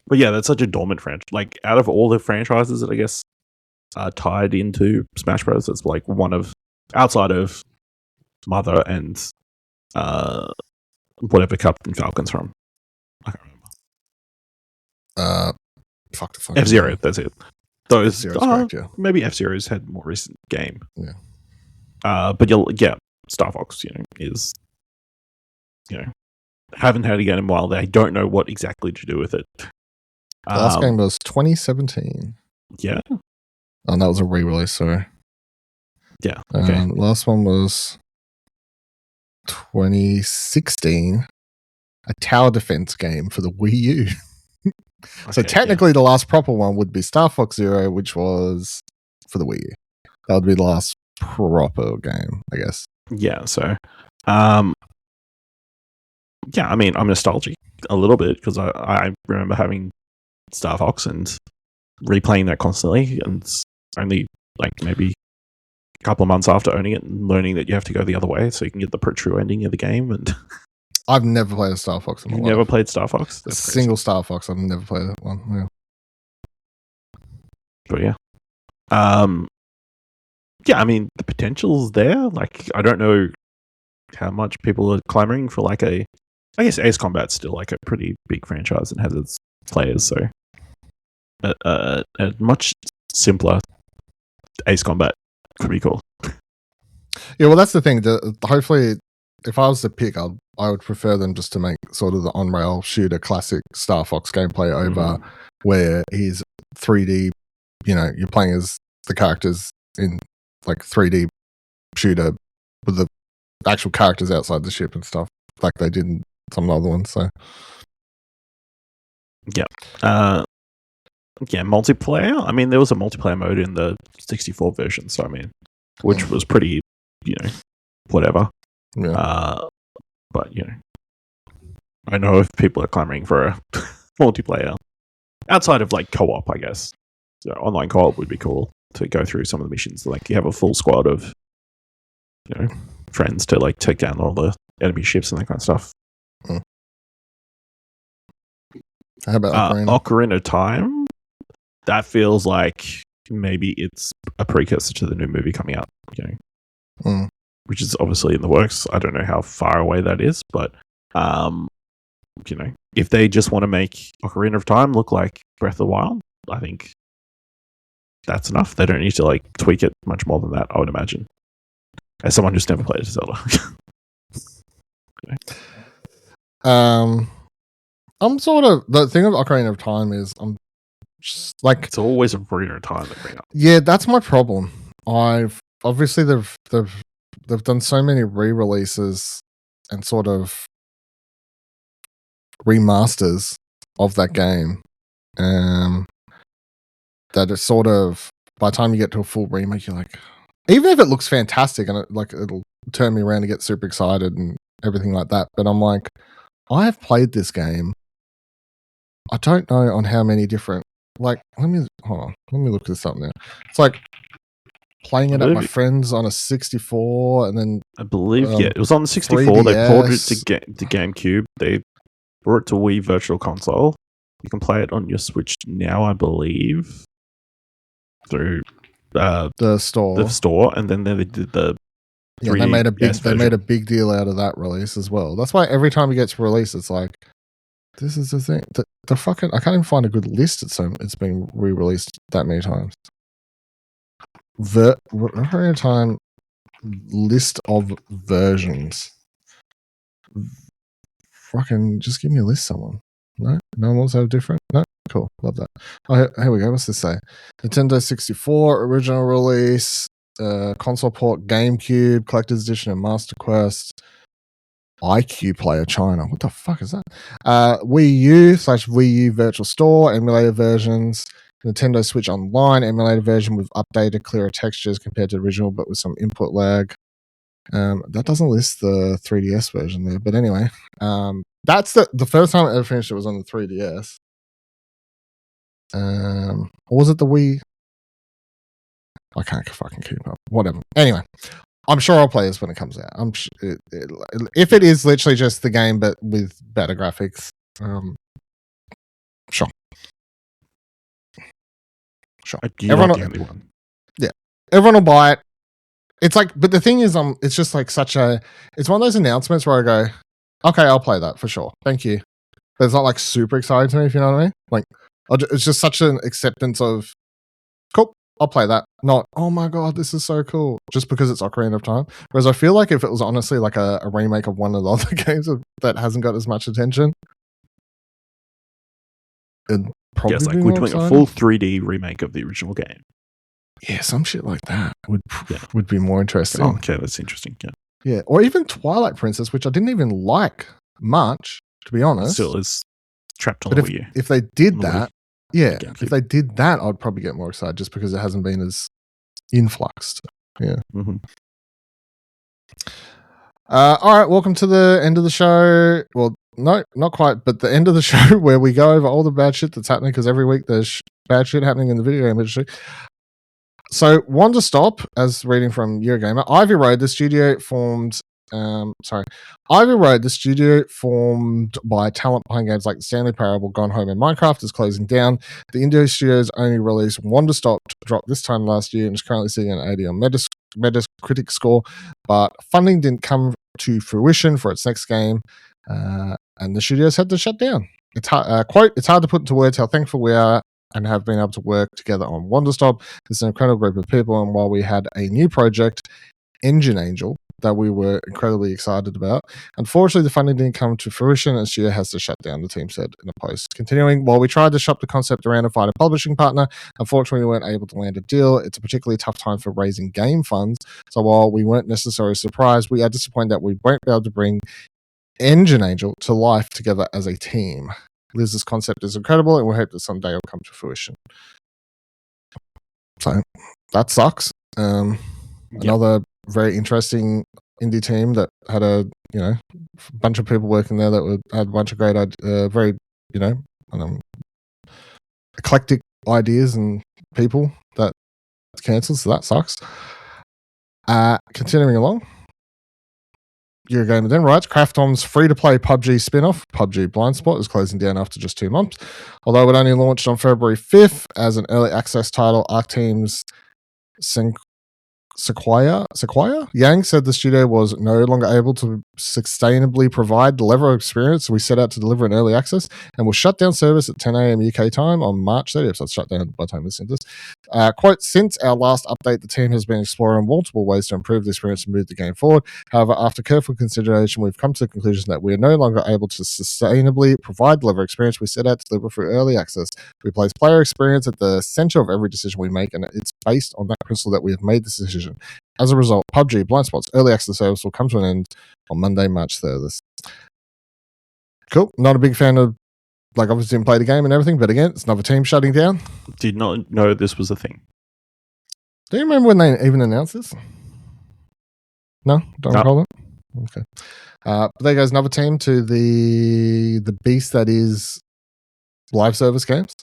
But yeah, that's such a dormant franchise. Like, out of all the franchises that I guess are tied into Smash Bros, it's like one of, outside of Mother and whatever Captain Falcon's from. I can't remember. F-Zero, that's it. Those, correct, yeah. Maybe F-Zero's had more recent game. Yeah. But Star Fox, is, haven't had a game in a while. They don't know what exactly to do with it. The last game was 2017. Yeah. Oh, that was a re-release, sorry. Yeah, okay. Last one was 2016. A tower defense game for the Wii U. So technically the last proper one would be Star Fox Zero, which was for the Wii U. That would be the last proper game, I guess. Yeah, so I'm nostalgic a little bit because I remember having Star Fox and replaying that constantly, and only like maybe a couple of months after owning it and learning that you have to go the other way so you can get the true ending of the game. And I've never played a Star Fox in my life. Never played Star Fox? That's a single Star Fox. I've never played that one. Yeah. But yeah. I mean, the potential's there. Like, I don't know how much people are clamoring for I guess Ace Combat's still like a pretty big franchise and has its players, so a much simpler Ace Combat could be cool. Yeah, well, that's the thing. Hopefully, if I was to pick, I would prefer them just to make sort of the on-rail shooter classic Star Fox gameplay over where he's 3D, you're playing as the characters in like 3D shooter with the actual characters outside the ship and stuff like they did in some other ones. So multiplayer. I mean, there was a multiplayer mode in the 64 version, so I mean, which was pretty, whatever. Yeah. But I know if people are clamoring for a multiplayer outside of like co-op, I guess. So online co-op would be cool to go through some of the missions. Like, you have a full squad of friends to like take down all the enemy ships and that kind of stuff. How about Ocarina of Time? That feels like maybe it's a precursor to the new movie coming out, which is obviously in the works. I don't know how far away that is, but if they just want to make Ocarina of Time look like Breath of the Wild, I think that's enough. They don't need to like tweak it much more than that, I would imagine. As someone who's never played a Zelda. I'm sort of, the thing of Ocarina of Time is I'm just like, it's always Ocarina of Time that bring up. Yeah, that's my problem. Obviously they've done so many re-releases and sort of remasters of that game. That it's sort of, by the time you get to a full remake, you're like, even if it looks fantastic and it'll turn me around to get super excited and everything like that. But I'm like, I have played this game. I don't know on how many different, like, let me look this up now. It's like playing it at my friend's on a 64 and then I believe, it was on the 64. 3DS. They ported it to GameCube. They brought it to Wii Virtual Console. You can play it on your Switch now, I believe, through the store, and then they did the they made a big deal out of that release as well. That's why every time it gets released, it's like, this is the thing. The fucking, I can't even find a good list. It's been re-released that many times. The Ocarina of Time list of versions. Fucking just give me a list, someone. No one wants to have different. No, cool, love that. Oh, here we go. What's this say? Nintendo 64 original release, console port, GameCube, Collector's Edition, and Master Quest. IQ Player China. What the fuck is that? Wii U/Wii U Virtual Store emulator versions. Nintendo Switch Online emulator version with updated, clearer textures compared to the original, but with some input lag. That doesn't list the 3DS version there, but anyway, that's the first time I ever finished it was on the 3DS. Or was it the Wii? I can't fucking keep up. Whatever. Anyway, I'm sure I'll play this when it comes out. If it is literally just the game but with better graphics, sure. Everyone not the only one. Yeah, everyone will buy it. It's like, but the thing is, it's just like it's one of those announcements where I go, okay, I'll play that for sure. Thank you. But it's not like super exciting to me, if you know what I mean. Like, it's just such an acceptance of, cool, I'll play that. Not, oh my god, this is so cool, just because it's Ocarina of Time. Whereas I feel like if it was honestly like a remake of one of the other games that hasn't got as much attention, it'd probably be we're more doing exciting. A full 3D remake of the original game. Yeah, some shit like that would be more interesting. Oh, okay, that's interesting. Yeah, or even Twilight Princess, which I didn't even like much, to be honest. It still is trapped on the Wii U. If they did that, if they did that, I'd probably get more excited just because it hasn't been as influxed. Yeah. Mm-hmm. All right, welcome to the end of the show. Well, no, not quite, but the end of the show where we go over all the bad shit that's happening, because every week there's bad shit happening in the video game industry. So, Wonder Stop, as reading from Eurogamer, Ivy Road, the studio formed by talent behind games like Stanley Parable, Gone Home, and Minecraft is closing down. The indie studios only released Wonder Stop, dropped this time last year, and is currently sitting at 80 on Metacritic score, but funding didn't come to fruition for its next game, and the studios had to shut down. It's quote, "It's hard to put into words how thankful we are and have been able to work together on Wonder Stop. It's an incredible group of people, and while we had a new project, Engine Angel, that we were incredibly excited about, unfortunately the funding didn't come to fruition and studio has to shut down," the team said in a post. Continuing, "While we tried to shop the concept around and find a publishing partner, unfortunately we weren't able to land a deal. It's a particularly tough time for raising game funds, so while we weren't necessarily surprised, we are disappointed that we won't be able to bring Engine Angel to life together as a team. Liz's concept is incredible, and we hope that someday it'll come to fruition." So that sucks. Another very interesting indie team that had a bunch of people working there that had a bunch of great, very eclectic ideas and people that cancelled. So that sucks. Continuing along. Eurogamer then writes, Kraftom's free-to-play PUBG spin-off, PUBG Blind Spot, is closing down after just 2 months. Although it only launched on February 5th as an early access title, Arc Team's Sequoia Yang said the studio was no longer able to sustainably provide the level of experience we set out to deliver in early access and will shut down service at 10 a.m. UK time on March 30th. So it's shut down by the time this is. Quote, "Since our last update, the team has been exploring multiple ways to improve the experience and move the game forward. However, after careful consideration, we've come to the conclusion that we are no longer able to sustainably provide the level of experience we set out to deliver through early access. We place player experience at the center of every decision we make, and it's based on that principle that we have made this decision. As a result, PUBG Blind Spot's early access service will come to an end on Monday, March 3rd. Cool. Not a big fan of, like, obviously didn't play the game and everything, but again, it's another team shutting down. Did not know this was a thing. Do you remember when they even announced this? No? Don't recall it? Okay. But there goes another team to the beast that is live service games.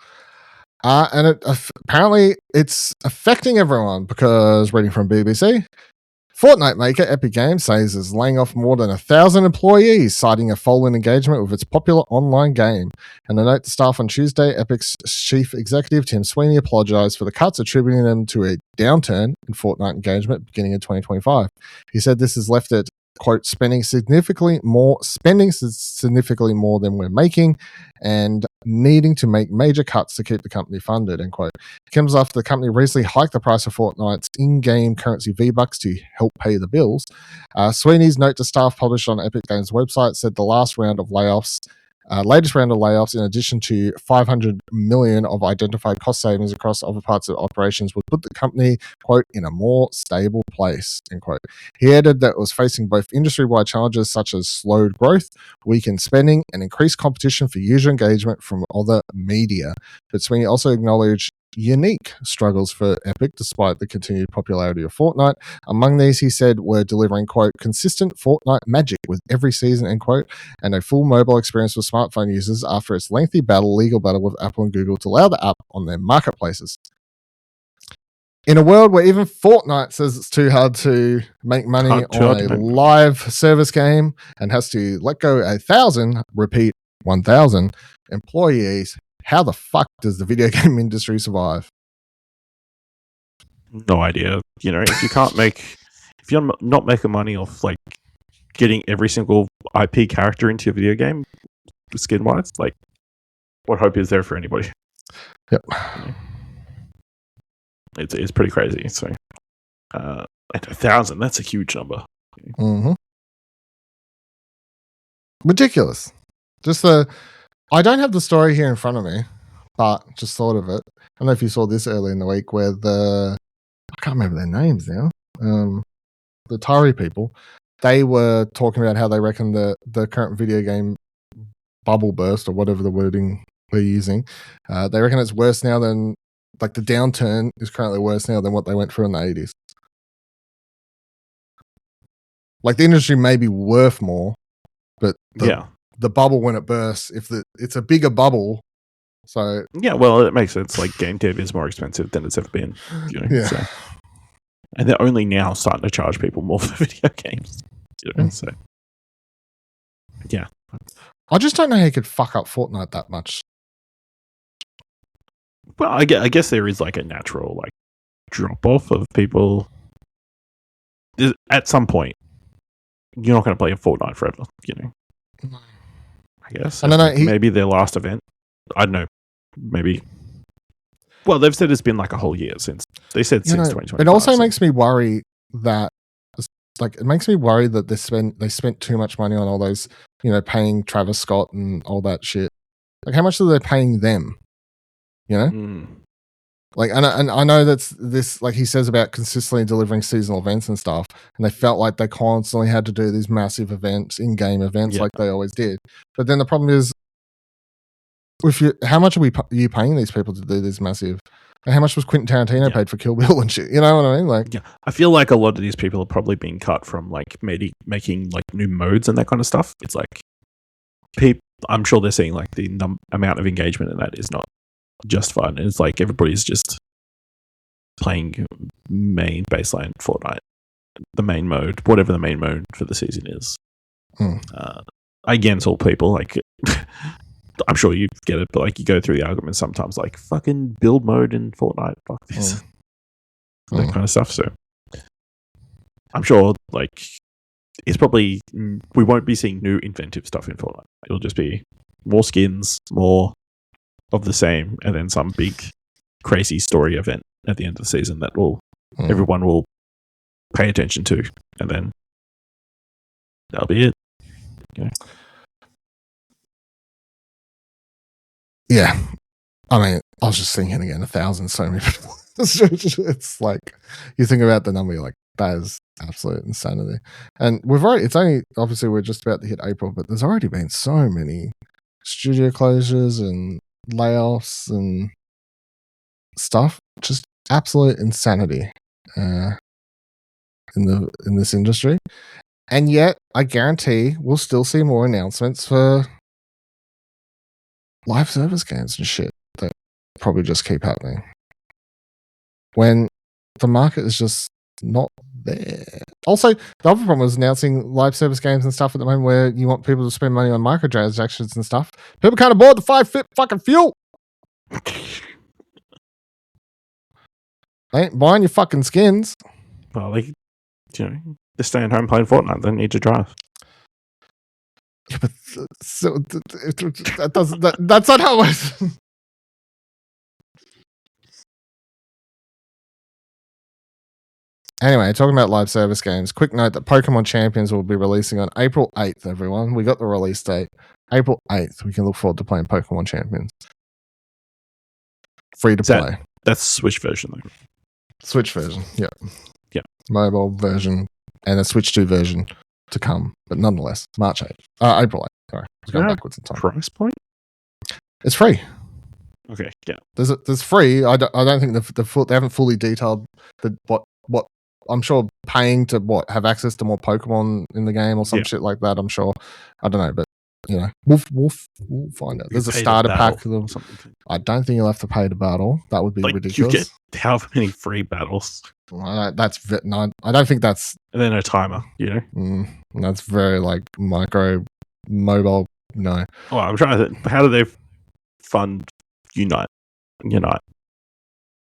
And apparently it's affecting everyone because, reading from BBC, Fortnite maker Epic Games says is laying off more than 1,000 employees, citing a fall in engagement with its popular online game. In a note to staff on Tuesday, Epic's chief executive Tim Sweeney apologized for the cuts, attributing them to a downturn in Fortnite engagement beginning in 2025. He said this has left it, quote, spending significantly more than we're making and needing to make major cuts to keep the company funded, end quote. It comes after the company recently hiked the price of Fortnite's in-game currency V-Bucks to help pay the bills. Sweeney's note to staff published on Epic Games' website said the latest round of layoffs, in addition to $500 million of identified cost savings across other parts of operations, would put the company, quote, in a more stable place, end quote. He added that it was facing both industry-wide challenges such as slowed growth, weakened spending, and increased competition for user engagement from other media. But Sweeney also acknowledged unique struggles for Epic despite the continued popularity of Fortnite. Among these, he said, we're delivering, quote, consistent Fortnite magic with every season, end quote, and a full mobile experience for smartphone users after its lengthy legal battle with Apple and Google to allow the app on their marketplaces. In a world where even Fortnite says it's too hard to make money on a live service game and has to let go 1,000, repeat 1,000 employees, how the fuck does the video game industry survive? No idea. You know, if you're not making money off like getting every single IP character into your video game, skin wise, like, what hope is there for anybody? Yep. It's pretty crazy. So, at 1,000, that's a huge number. Mm-hmm. Ridiculous. I don't have the story here in front of me, but just thought of it. I don't know if you saw this early in the week where I can't remember their names now. The Atari people, they were talking about how they reckon the current video game bubble burst, or whatever the wording we're using, they reckon it's worse now than, like, the downturn is currently worse now than what they went through in the 80s. Like, the industry may be worth more, but the bubble when it bursts, it's a bigger bubble. So yeah, well, it makes sense. Like, game dev is more expensive than it's ever been. You know, yeah. So. And they're only now starting to charge people more for video games. You know, so yeah. I just don't know how you could fuck up Fortnite that much. Well, I guess there is like a natural like drop off of people. At some point, you're not going to play a Fortnite forever. You know. I guess. I don't know. Maybe their last event. I don't know. Maybe. Well, they've said it's been like a whole year since. They said since 2020. It also makes me worry that, like, they spent too much money on all those, you know, paying Travis Scott and all that shit. Like, how much are they paying them? You know, like, and I know that's this, like he says about consistently delivering seasonal events and stuff, and they felt like they constantly had to do these massive events, in-game events, like they always did. But then the problem is, how much are you paying these people to do this massive? How much was Quentin Tarantino paid for Kill Bill and shit? You know what I mean? Like, yeah, I feel like a lot of these people are probably being cut from like making like new modes and that kind of stuff. It's like I'm sure they're seeing like the amount of engagement in that is not justified. And it's like everybody's just playing main baseline Fortnite, the main mode, whatever the main mode for the season is. Against all people, like. I'm sure you get it, but like you go through the argument sometimes, like fucking build mode in Fortnite, fuck this, that kind of stuff. So I'm sure, like, it's probably we won't be seeing new inventive stuff in Fortnite. It'll just be more skins, more of the same, and then some big crazy story event at the end of the season that everyone will pay attention to, and then that'll be it. Okay. Yeah, I mean, I was just thinking again, 1,000, so many people. It's like, you think about the number, you're like, that is absolute insanity. And obviously we're just about to hit April, but there's already been so many studio closures and layoffs and stuff. Just absolute insanity in this industry. And yet, I guarantee we'll still see more announcements for live service games and shit that probably just keep happening. When the market is just not there. Also, the other problem is announcing live service games and stuff at the moment where you want people to spend money on microtransactions and stuff. People can't afford the 5 fucking fuel. They ain't buying your fucking skins. Well, they're staying home playing Fortnite. They don't need to drive. Yeah, but that doesn't. That's not how it works. Anyway, talking about live service games, quick note that Pokemon Champions will be releasing on April 8th, everyone. We got the release date. April 8th. We can look forward to playing Pokemon Champions. Free to play. That's Switch version, though. Switch version, yeah. Yeah. Mobile version and a Switch 2 version to come. But nonetheless, March 8th. April 8th. Sorry. I was going backwards in time. Price point? It's free. Okay, yeah. There's free. I don't think they haven't fully detailed what I'm sure paying to have access to more Pokemon in the game or some shit like that. I'm sure. I don't know, but we'll find out. There's a starter pack of them. I don't think you'll have to pay to battle. That would be ridiculous. You get how many free battles? I don't think that's. And then a timer. That's very micro mobile. No. Oh, I'm trying to think. How do they fund Unite?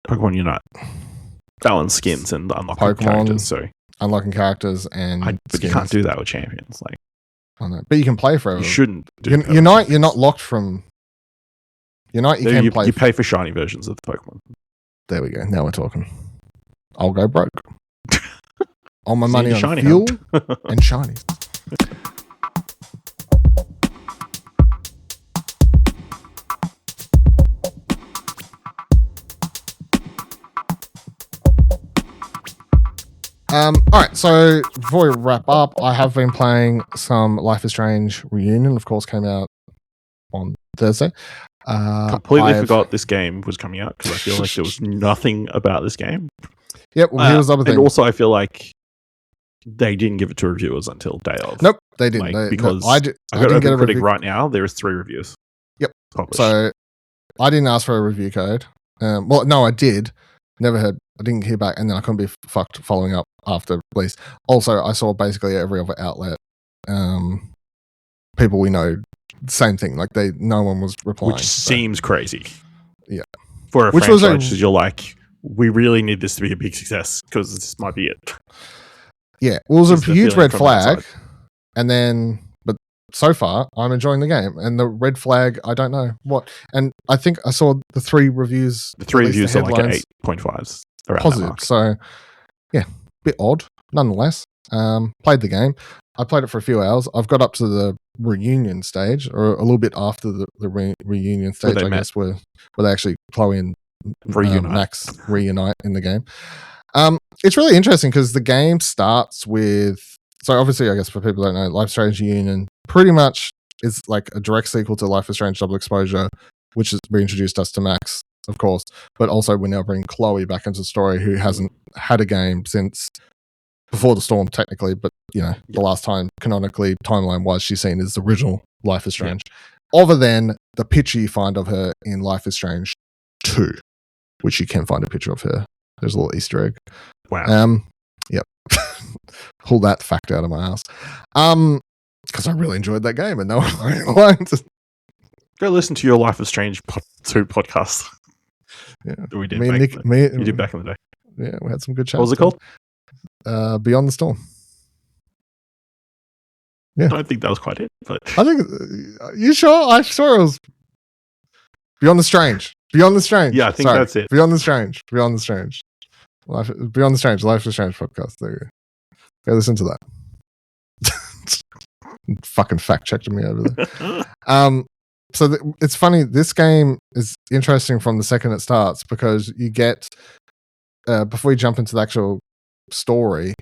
Pokemon Unite. Balance skins and unlocking characters. So unlocking characters and but you can't do that with champions. I know, but you can play forever. You shouldn't. Unite, you're not locked from. Unite, you can play. You pay for shiny versions of the Pokemon. There we go. Now we're talking. I'll go broke. All my money on fuel and shinies. All right, so before we wrap up, I have been playing some Life is Strange Reunion. Of course, came out on Thursday. Completely forgot this game was coming out because I feel like there was nothing about this game. Yep, well, here's the other thing. And also, I feel like they didn't give it to reviewers until day of. Nope, they didn't. Because I got a critic right now. There is 3 reviews. Yep. Published. So I didn't ask for a review code. Well, no, I did. I didn't hear back, and then I couldn't be fucked following up after release. Also, I saw basically every other outlet, people we know, same thing. No one was replying. Which seems crazy. Yeah. For a franchise, you're like, we really need this to be a big success because this might be it. Yeah, well, it was a huge red flag, and then, but so far, I'm enjoying the game. And the red flag, I don't know what. And I think I saw the 3 reviews. The 3 reviews are like 8.5s. Positive. So, yeah, bit odd, nonetheless. Played the game. I played it for a few hours. I've got up to the reunion stage, or a little bit after the reunion stage, I guess, where they actually Chloe and Max reunite in the game. It's really interesting because the game starts with. So obviously, I guess for people who don't know, Life is Strange Reunion pretty much is like a direct sequel to Life is Strange Double Exposure, which has reintroduced us to Max, of course, but also we're now bringing Chloe back into the story, who hasn't had a game since before the storm, technically, but the last time canonically, timeline-wise, she's seen is the original Life is Strange. Other than the picture you find of her in Life is Strange 2, which you can find a picture of her. There's a little Easter egg. Wow. Yep. Pull that fact out of my ass. Because I really enjoyed that game and no one won't. Go listen to your Life is Strange 2 podcast. Yeah. We did you did back in the day. Yeah, we had some good chats. What was it called? Beyond the Storm. Yeah. I don't think that was quite it, but I think you sure? I saw it was Beyond the Strange. Beyond the Strange. Yeah, I think that's it. Beyond the Strange. Beyond the Strange. Beyond the Strange. Life is Strange podcast. There you go. Go listen to that. Fucking fact checked me over there. So it's funny. This game is interesting from the second it starts because you get before you jump into the actual story,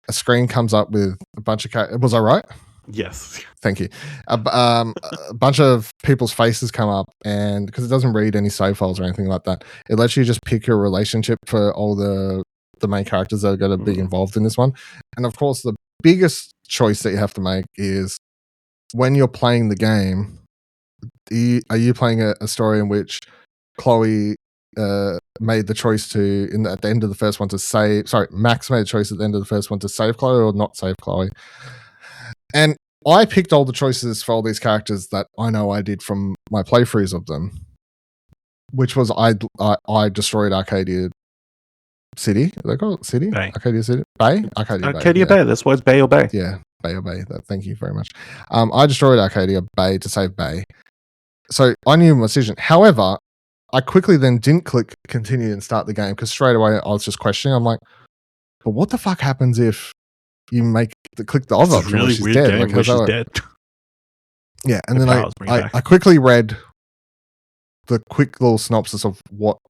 a screen comes up with a bunch of characters. Was I right? Yes. Thank you. A bunch of people's faces come up, and because it doesn't read any save files or anything like that, it lets you just pick your relationship for all the main characters that are going to be involved in this one. And of course, the biggest choice that you have to make is when you're playing the game. Are you playing a story in which Chloe made the choice to at the end of the first one to save? Sorry, Max made a choice at the end of the first one to save Chloe or not save Chloe. And I picked all the choices for all these characters that I know I did from my playthroughs of them, which was I destroyed Arcadia City. They call it City? Bay. Arcadia City? Bay? Arcadia Bay. That's why it's Bay or Bay. Yeah, Bay or Bay. Thank you very much. I destroyed Arcadia Bay to save Bay. So I knew my decision. However, I quickly then didn't click continue and start the game because straight away I was just questioning. I'm like, but what the fuck happens if you click the other option really where she's dead? Like, where she's dead. Yeah, and then I quickly read the quick little synopsis of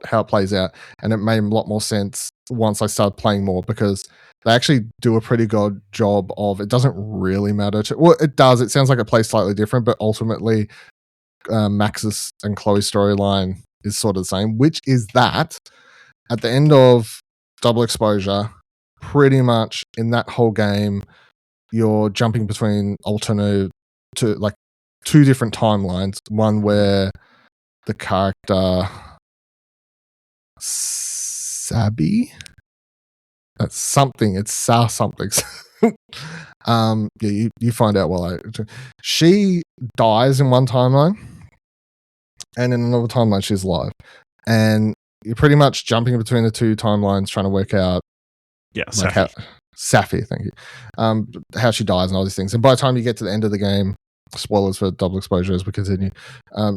how it plays out, and it made a lot more sense once I started playing more because they actually do a pretty good job of it doesn't really matter. Well, it does. It sounds like it plays slightly different, but ultimately Max's and Chloe's storyline is sort of the same, which is that at the end of Double Exposure, pretty much in that whole game, you're jumping between alternate to like two different timelines. One where the character Sabi, that's something. It's something. Yeah, you find out she dies in one timeline, and in another timeline she's alive, and you're pretty much jumping between the two timelines trying to work out. Yeah, Safi, thank you. How she dies and all these things. And by the time you get to the end of the game, spoilers for Double Exposure as we continue,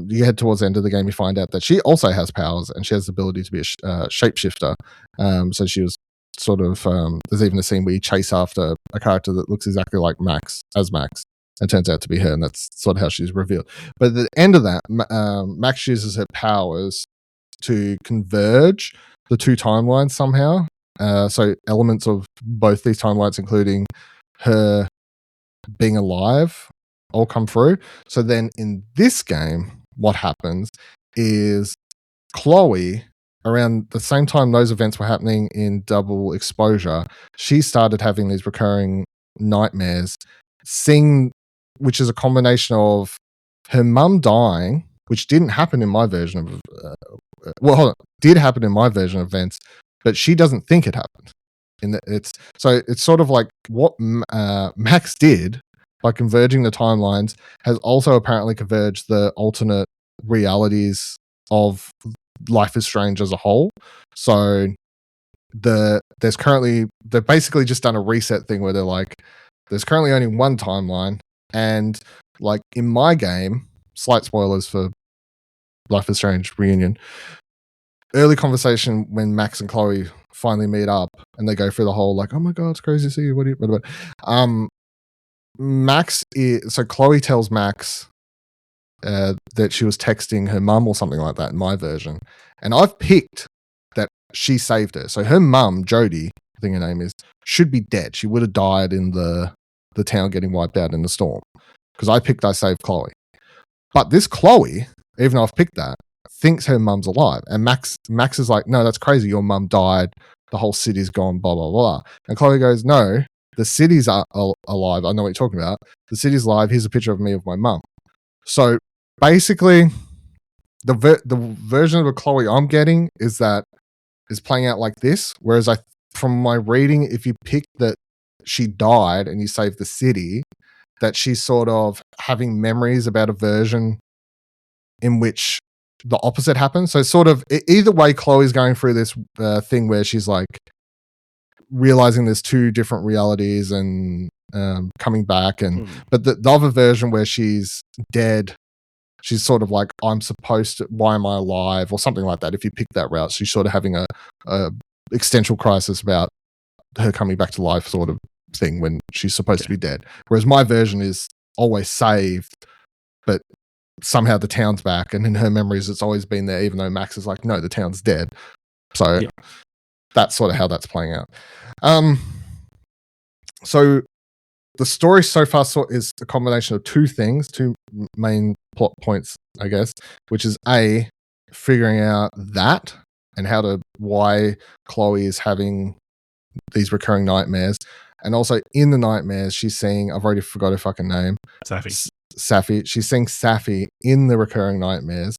you head towards the end of the game, you find out that she also has powers and she has the ability to be a shapeshifter. So she was sort of, there's even a scene where you chase after a character that looks exactly like Max. It turns out to be her, and that's sort of how she's revealed. But at the end of that, Max uses her powers to converge the two timelines somehow. So elements of both these timelines, including her being alive, all come through. So then in this game, what happens is Chloe, around the same time those events were happening in Double Exposure, she started having these recurring nightmares, which is a combination of her mum dying, which didn't happen in my version of did happen in my version of events, but she doesn't think it happened. It's sort of like what Max did by converging the timelines has also apparently converged the alternate realities of Life is Strange as a whole. So they've basically just done a reset thing where they're like, there's currently only one timeline, and like in my game, slight spoilers for Life is Strange Reunion, early conversation when Max and Chloe finally meet up and they go through the whole like, oh my god, it's crazy to see you. What about? So Chloe tells Max that she was texting her mum or something like that in my version, and I've picked that she saved her. So her mum, Jodie, I think her name is, should be dead. She would have died in the town getting wiped out in the storm because I saved Chloe. But this Chloe, even though I've picked that, thinks her mum's alive, and Max is like, no, that's crazy. Your mum died. The whole city's gone. Blah blah blah. And Chloe goes, no, the city's alive. I know what you're talking about. The city's alive. Here's a picture of me of my mum. So basically, the version of a Chloe I'm getting is playing out like this. Whereas from my reading, if you pick that she died and you save the city, that she's sort of having memories about a version in which the opposite happens. So sort of either way, Chloe's going through this thing where she's like realizing there's two different realities and coming back, but the other version where she's dead, she's sort of like, I'm supposed to, why am I alive, or something like that. If you pick that route, she's sort of having a existential crisis about her coming back to life sort of thing when she's supposed to be dead. Whereas my version is always saved, but somehow the town's back, and in her memories it's always been there, even though Max is like, no, the town's dead. So that's sort of how that's playing out. So the story so far is a combination of two main plot points, I guess, which is A, figuring out that and why Chloe is having these recurring nightmares. And also in the nightmares, she's seeing, I've already forgot her fucking name. Safi. She's seeing Safi in the recurring nightmares.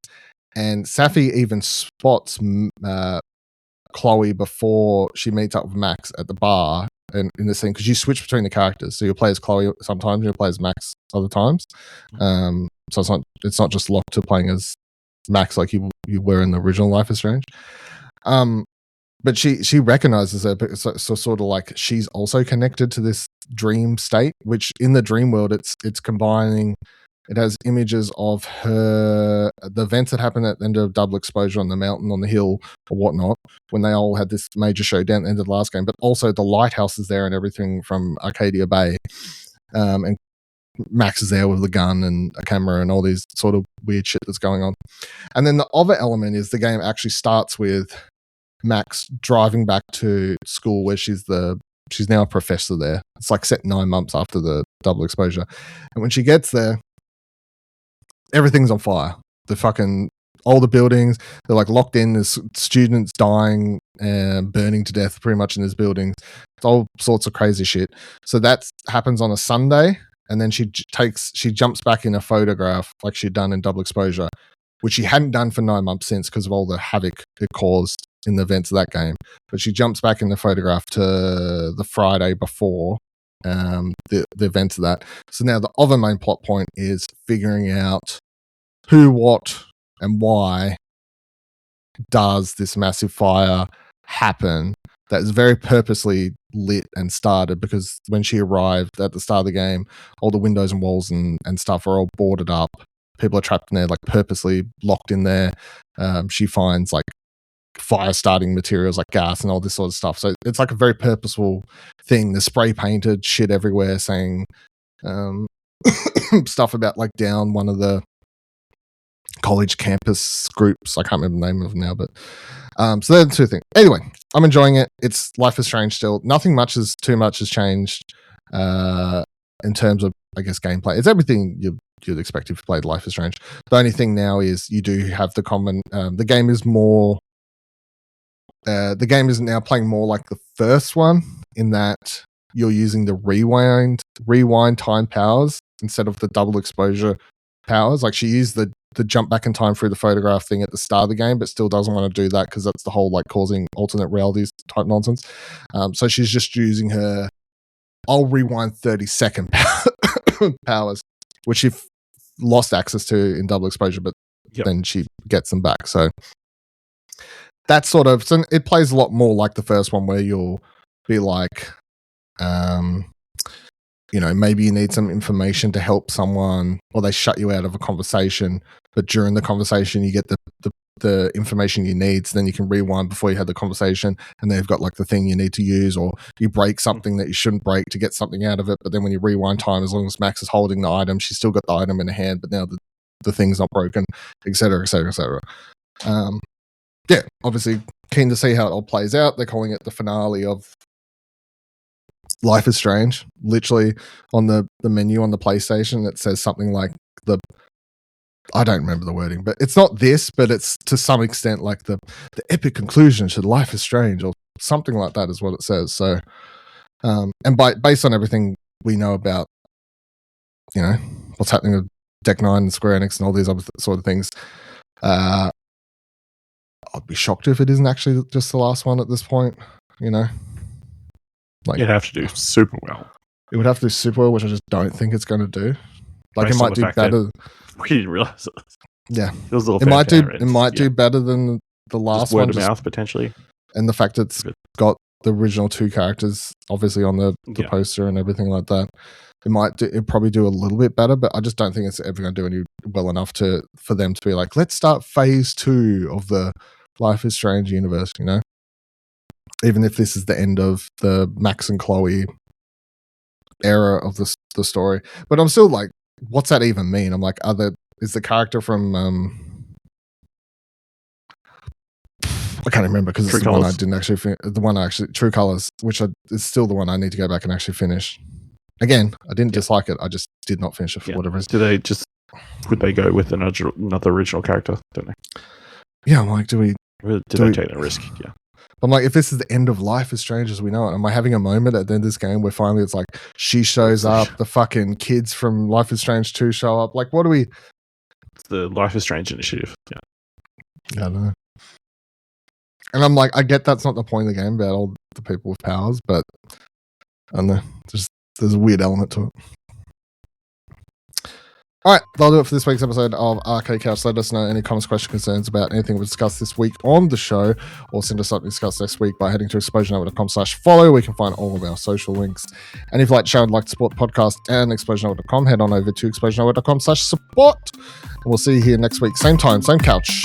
And Safi even spots Chloe before she meets up with Max at the bar and in the scene, because you switch between the characters. So you'll play as Chloe sometimes, you'll play as Max other times. So it's not just locked to playing as Max like you were in the original Life is Strange. But she recognizes her, so sort of like she's also connected to this dream state, which in the dream world it's combining. It has images of the events that happened at the end of Double Exposure on the mountain, on the hill, or whatnot, when they all had this major showdown at the end of the last game, but also the lighthouse is there and everything from Arcadia Bay. And Max is there with a gun and a camera and all these sort of weird shit that's going on. And then the other element is the game actually starts with Max driving back to school where she's now a professor there. It's like set 9 months after the Double Exposure. And when she gets there, everything's on fire. All the buildings, they're like locked in. There's students dying and burning to death pretty much in these buildings. It's all sorts of crazy shit. So that happens on a Sunday. And then she jumps back in a photograph like she'd done in Double Exposure, which she hadn't done for 9 months since because of all the havoc it caused in the events of that game. But she jumps back in the photograph to the Friday before the events of that. So now the other main plot point is figuring out who, what, and why does this massive fire happen that is very purposely lit and started, because when she arrived at the start of the game, all the windows and walls and stuff are all boarded up. People are trapped in there, like purposely locked in there. She finds like fire starting materials like gas and all this sort of stuff. So it's like a very purposeful thing. There's spray painted shit everywhere saying stuff about like down one of the college campus groups. I can't remember the name of them now, but so they're the two things. Anyway, I'm enjoying it. It's Life is Strange still. Nothing too much has changed in terms of, I guess, gameplay. It's everything you'd expect if you played Life is Strange. The only thing now is you do have the common. The game is more. The game is now playing more like the first one in that you're using the rewind time powers instead of the double exposure powers. Like she used the jump back in time through the photograph thing at the start of the game, but still doesn't want to do that because that's the whole like causing alternate realities type nonsense. So she's just using her I'll rewind 30-second powers, which you've lost access to in double exposure, but then she gets them back. So that's so it plays a lot more like the first one, where you'll be like, maybe you need some information to help someone, or they shut you out of a conversation, but during the conversation you get the information you need, so then you can rewind before you had the conversation, and they've got like the thing you need to use, or you break something that you shouldn't break to get something out of it, but then when you rewind time, as long as Max is holding the item, she's still got the item in her hand, but now the thing's not broken, etc., etc., etc. Obviously keen to see how it all plays out. They're calling it the finale of Life is Strange. Literally on the menu on the PlayStation, it says something like I don't remember the wording, but it's not this, but it's to some extent like the epic conclusion to Life is Strange, or something like that is what it says. So, and based on everything we know about, what's happening with Deck 9 and Square Enix and all these other sort of things, I'd be shocked if it isn't actually just the last one at this point, Like, it'd have to do super well. It would have to do super well, which I just don't think it's going to do. Like, it might do better. We didn't realize it. Yeah. It might do better than the last just word one. Word of mouth, potentially. And the fact it's got the original two characters, obviously, on the poster and everything like that. It probably do a little bit better, but I just don't think it's ever going to do any well enough for them to be like, let's start phase 2 of the Life is Strange universe, even if this is the end of the Max and Chloe era of the story. But I'm still like, what's that even mean? I'm like, is the character from I can't remember, because it's the one I didn't actually the one I actually True Colors, which is still the one I need to go back and actually finish. Again, I didn't dislike it. I just did not finish it for whatever reason. Would they go with another original character? Don't they? Yeah, I'm like, do they take that risk? Yeah. I'm like, if this is the end of Life is Strange as we know it, am I having a moment at the end of this game where finally it's like she shows up, the fucking kids from Life is Strange 2 show up? Like, what do we... It's the Life is Strange initiative. Yeah. I don't know. And I'm like, I get that's not the point of the game about all the people with powers, but I don't know. There's a weird element to it. All right, that'll do it for this week's episode of Arcade Couch. Let us know any comments, questions, concerns about anything we discussed this week on the show, or send us something to discuss next week by heading to explosionhour.com/follow. We can find all of our social links. And if you like the show and like to support the podcast and explosionhour.com, head on over to explosionhour.com/support. And we'll see you here next week. Same time, same couch.